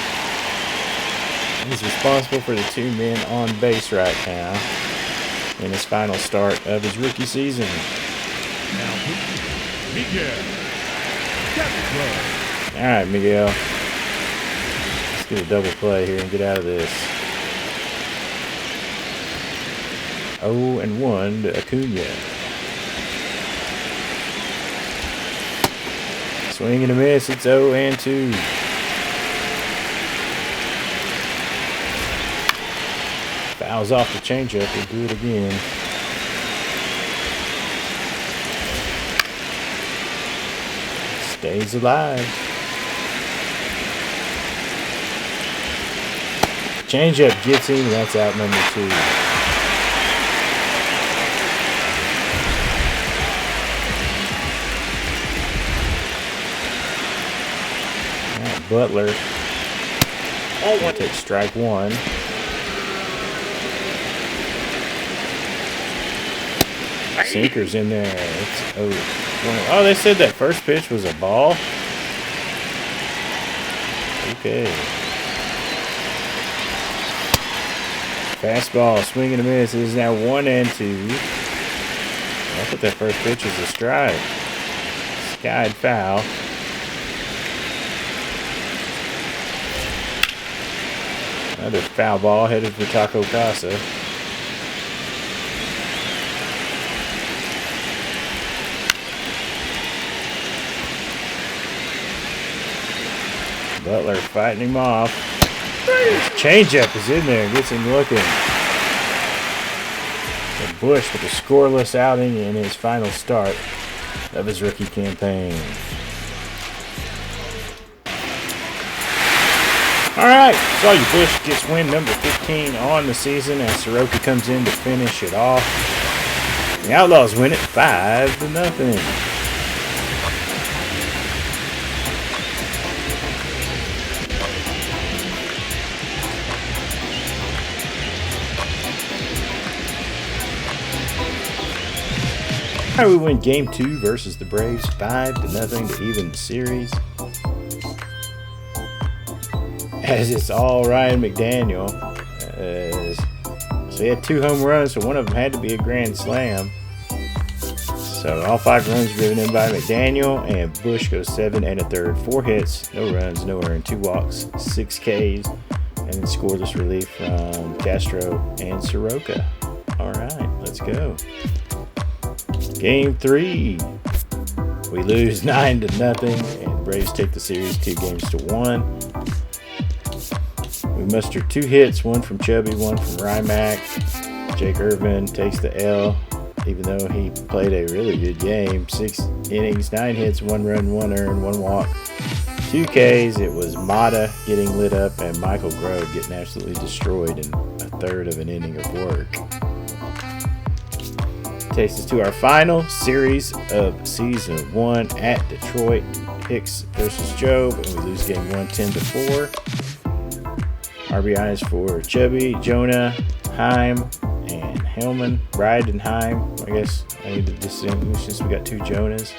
He's responsible for the 2 men on base right now in his final start of his rookie season. Now, Miguel. All right, Miguel. Let's get a double play here and get out of this. 0-1 to Acuna. Swing and a miss. It's 0-2. Fouls off the changeup. We'll do it again. Stays alive. Changeup gets him. That's out number 2. Butler. Take strike 1. Sinker's in there. It's oh, they said that first pitch was a ball. Okay. Fastball, swing and a miss. It is now 1-2. I thought that first pitch was a strike. Skied foul. Another foul ball headed for Taco Casa. Butler fighting him off. His changeup is in there and gets him looking. And Bush with a scoreless outing in his final start of his rookie campaign. Alright, Sawyer Bush gets win number 15 on the season as Soroka comes in to finish it off. The Outlaws win it 5-0. Alright, we win game 2 versus the Braves 5-0 to even the series. As it's all Ryan McDaniel. So he had 2 home runs, so one of them had to be a grand slam. So all 5 runs driven in by McDaniel, and Bush goes 7 1/3, 4 hits, no runs, no earned, 2 walks, 6 Ks. And then scoreless relief from Castro and Soroka. All right, let's go. Game 3. We lose 9-0, and Braves take the series 2-1. We muster 2 hits, one from Chubby, one from Rymack. Jake Irvin takes the L, even though he played a really good game. 6 innings, 9 hits, 1 run, 1 earned, 1 walk, 2 Ks. It was Mata getting lit up and Michael Grove getting absolutely destroyed in a third of an inning of work. Takes us to our final series of season 1 at Detroit. Hicks versus Job, and we lose game 1 10-4. RBIs for Chubby, Jonah, Heim, and Hellman. Bride and Heim. I guess I need to distinguish since we got 2 Jonahs.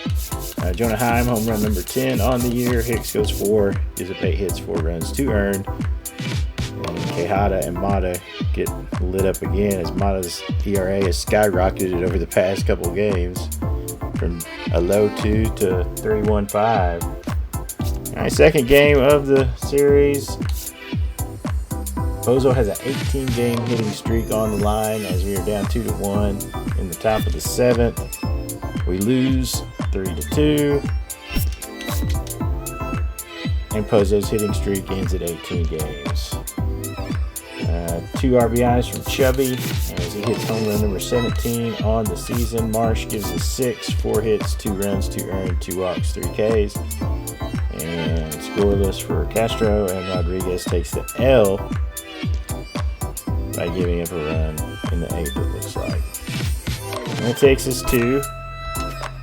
Jonah Heim, home run number 10 on the year. Hicks goes 4, gives up 8 hits, 4 runs, 2 earned. And Quijada and Mata get lit up again as Mata's ERA has skyrocketed over the past couple games from a low 2 to 3.15. All right, second game of the series. Bozo has an 18-game hitting streak on the line as we are down 2-1 in the top of the 7th. We lose 3-2. And Pozo's hitting streak ends at 18 games. 2 RBIs from Chubby as he hits home run number 17 on the season. Marsh gives us 6, 4 hits, 2 runs, 2 earned, 2 walks, 3 Ks. And scoreless for Castro, and Rodriguez takes the L by giving up a run in the 8th, it looks like. And that takes us to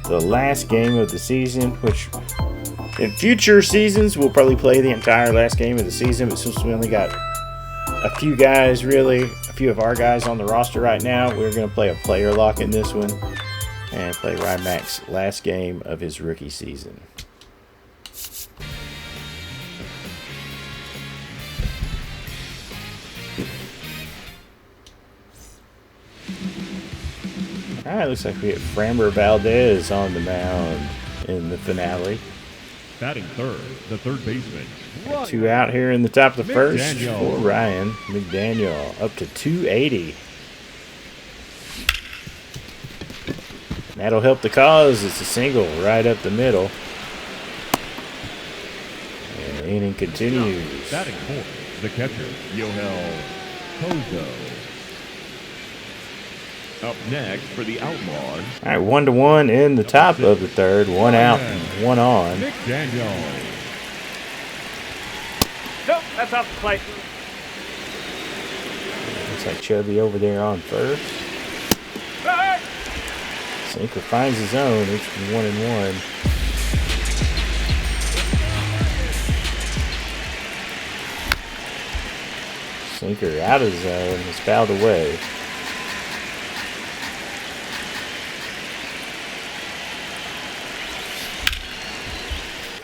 the last game of the season, which in future seasons we'll probably play the entire last game of the season, but since we only got a few guys, really, a few of our guys on the roster right now, we're going to play a player lock in this one and play Rymack's last game of his rookie season. All right, looks like we have Framber Valdez on the mound in the finale. Batting third, the third baseman. 2 out here in the top of the first McDaniel. for Ryan McDaniel, up to 280. That'll help the cause. It's a single right up the middle. And the inning continues. Batting fourth, the catcher, Yohel Pozo. Up next for the Outlaws, All right, 1-1 in the top of the third. 1 out and 1 on. McDaniel. Nope, that's off the plate. Looks like Chubby over there on first. Sinker finds his own. It's 1-1. Sinker out of the zone. It's fouled away.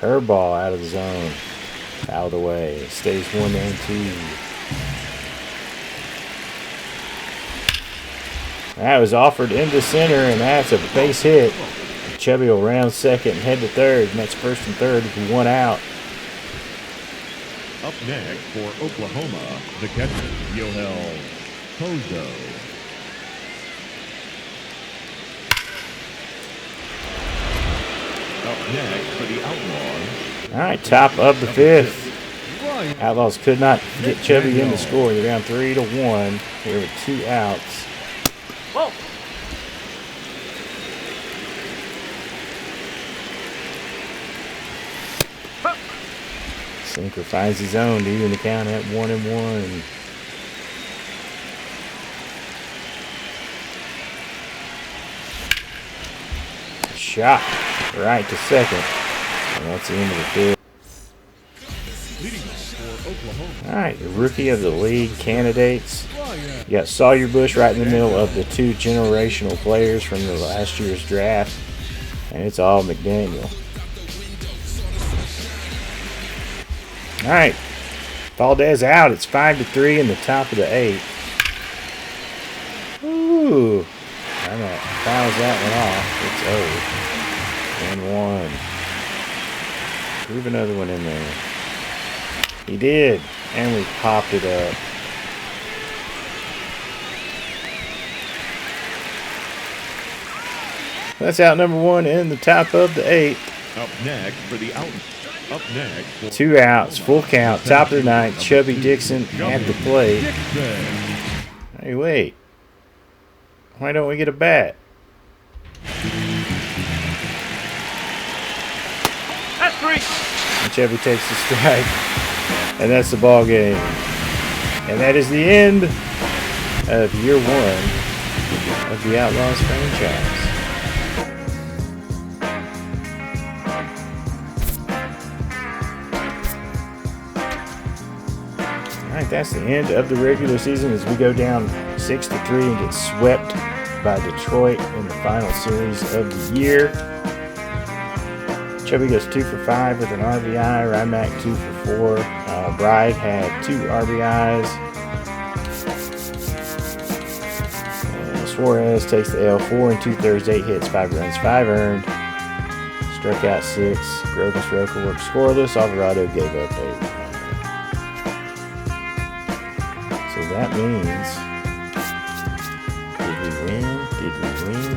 Curveball out of the zone. Fouled away. Stays 1-2. That was offered into center, and that's a base hit. Chubby will round second and head to third, and that's first and third with 1 out. Up next for Oklahoma, the catcher, Yohel Pozo. Up next for the Outlaws, All right, top of the 5th. Outlaws could not get Chubby in to score. They're down 3-1 here with 2 outs. Whoa. Sinker finds his own to even the count at 1-1. Shot right to second. And that's the end of the 5th. leading off for Oklahoma. All right, the rookie of the league candidates. You got Sawyer Bush right in the middle of the 2 generational players from the last year's draft. And it's all McDaniel. All right, Valdez out. It's 5-3 in the top of the 8th. Ooh, that fouls that one off. It's 0 and 1. Groove another one in there. He did. And we popped it up. That's out number 1 in the top of the 8th. Up next for the out. Up next for 2 outs, full count, top of the 9th. Chubby Dixon at the plate. Dixon. Hey, wait. Why don't we get a bat? That's 3. And Chubby takes the strike. And that's the ball game. And that is the end of year 1 of the Outlaws franchise. Alright, that's the end of the regular season as we go down 6-3 and get swept by Detroit in the final series of the year. Chubby goes 2 for 5 with an RBI. Rymack 2 for 4. Bride had 2 RBIs. And Suarez takes the L. 4 2/3, 8 hits, 5 runs, 5 earned. Struck out 6. Grovis Roca worked scoreless. Alvarado gave up 8. So that means, did we win? Did we win?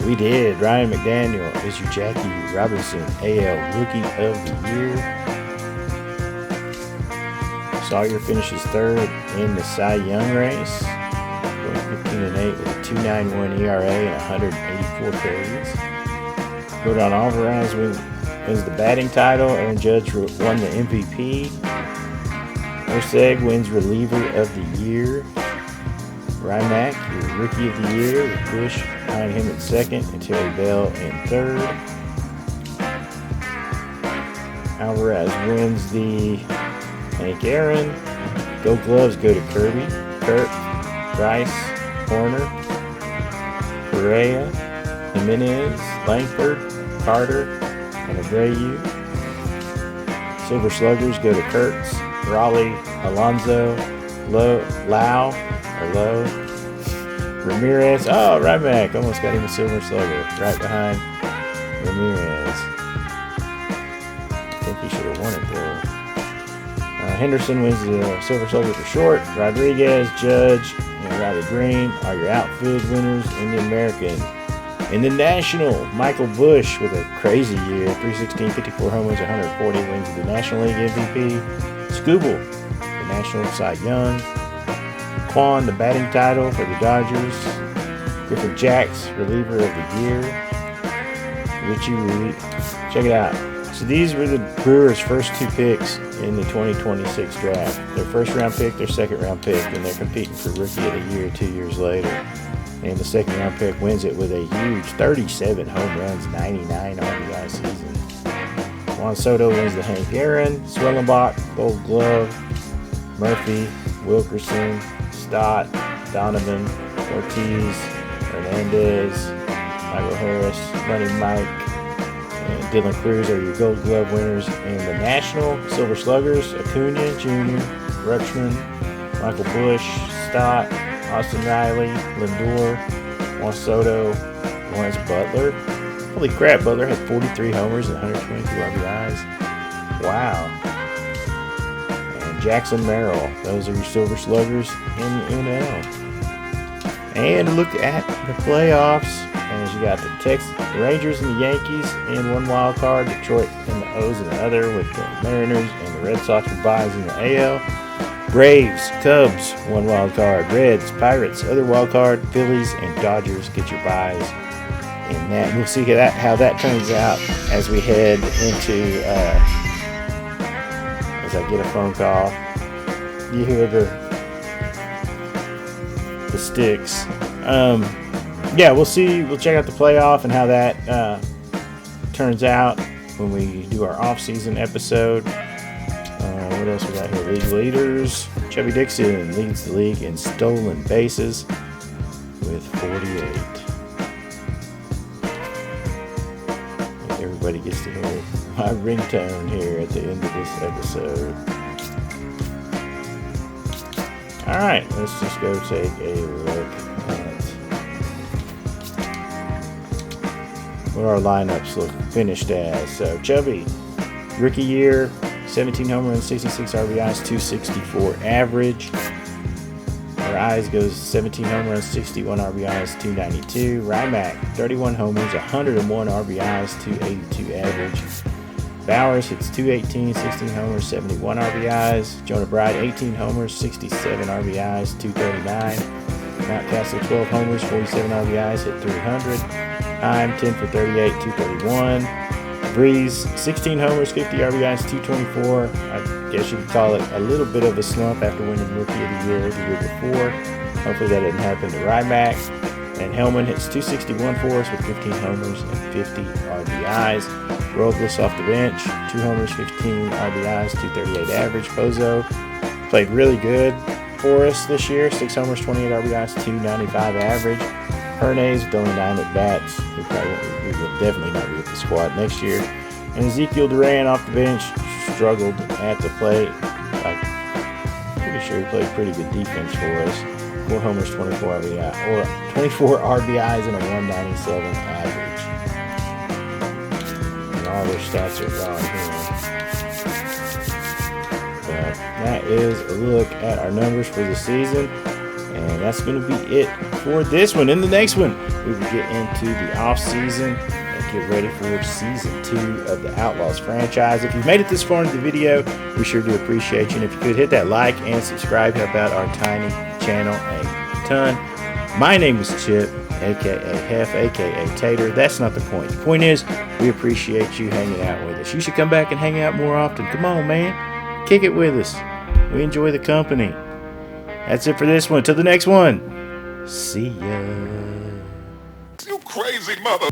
We did. Ryan McDaniel is your Jackie Robinson AL Rookie of the Year. Sawyer finishes 3rd in the Cy Young race, going 15-8 with a 2.91 ERA and 184 carries. Jordan Alvarez wins the batting title. Aaron Judge won the MVP. Orseg wins Reliever of the Year. Rymack, your Rookie of the Year, with Bush behind him at 2nd and Terry Bell in 3rd. Alvarez wins the Hank Aaron. Gold Gloves go to Kirby, Kurt, Bryce, Horner, Correa, Jimenez, Langford, Carter, and Abreu. Silver Sluggers go to Kurtz, Raleigh, Alonzo, Lowe, Ramirez. Oh, Ryback almost got him a Silver Slugger right behind Ramirez. I think he should have won it though. Henderson wins the Silver Slugger for short. Rodriguez, Judge, and Riley Green are your outfield winners in the American. In the National, Michael Bush with a crazy year, 316, 54 home runs, 140 wins the National League MVP. Scooble, the National Cy Young. Quan, the batting title for the Dodgers. Griffin Jacks, reliever of the year. Richie Reed. Check it out. So these were the Brewers' first 2 picks in the 2026 draft. Their first round pick, their second round pick, and they're competing for Rookie of the Year 2 years later. And the second round pick wins it with a huge 37 home runs, 99 RBI season. Juan Soto wins the Hank Aaron. Swellenbach, Gold Glove. Murphy, Wilkerson, Stott, Donovan, Ortiz, Hernandez, Michael Harris, Money Mike, and Dylan Cruz are your Gold Glove winners. In the National, Silver Sluggers, Acuna Jr., Rutschman, Michael Bush, Stott, Austin Riley, Lindor, Juan Soto, Lawrence Butler. Holy crap, Butler had 43 homers and 122 RBIs. Wow. Jackson Merrill. Those are your Silver Sluggers in the NL. And look at the playoffs. As you got the Rangers and the Yankees in one wild card, Detroit and the O's in the other, with the Mariners and the Red Sox with byes in the AL. Braves, Cubs, one wild card. Reds, Pirates, other wild card. Phillies and Dodgers get your byes in that. We'll see how that turns out as we head into. As I get a phone call, you hear the sticks. Yeah, we'll see. We'll check out the playoff and how that turns out when we do our off-season episode. What else we got here? League leaders. Chubby Dixon leads the league in stolen bases with 48. Everybody gets to hear my ringtone here at the end of this episode. Alright, let's just go take a look at what our lineups look finished as. So Chubby, rookie year, 17 home runs, 66 RBIs, 264 average. Rise goes 17 home runs, 61 RBIs, 292. Rymack, 31 homers, 101 RBIs, 282 average. Bowers hits 218, 16 homers, 71 RBIs. Jonah Bride, 18 homers, 67 RBIs, 239. Mountcastle, 12 homers, 47 RBIs, hit 300. Heim, 10 for 38, 231. Breeze, 16 homers, 50 RBIs, 224. I guess you could call it a little bit of a slump after winning Rookie of the year before. Hopefully that didn't happen to Ryback. And Hellman hits 261 for us with 15 homers and 50 RBIs. Robles off the bench, 2 homers, 15 RBIs, 238 average. Pozo played really good for us this year, 6 homers, 28 RBIs, 295 average. Hernays with only 9 at bats. He will definitely not be at the squad next year. And Ezekiel Duran off the bench struggled at the plate. I'm pretty sure he played pretty good defense for us. 4 homers, 24 RBIs, and a 197 average. And all their stats are gone here. But that is a look at our numbers for the season. And that's going to be it for this one. In the next one, we will get into the off season and get ready for season 2 of the Outlaws franchise. If you've made it this far into the video, we sure do appreciate you. And if you could hit that like and subscribe, help out our tiny channel a ton. My name is Chip, aka Hef, aka Tater. That's not the point. The point is, we appreciate you hanging out with us. You should come back and hang out more often. Come on, man. Kick it with us. We enjoy the company. That's it for this one. Till the next one. See ya. You crazy mother.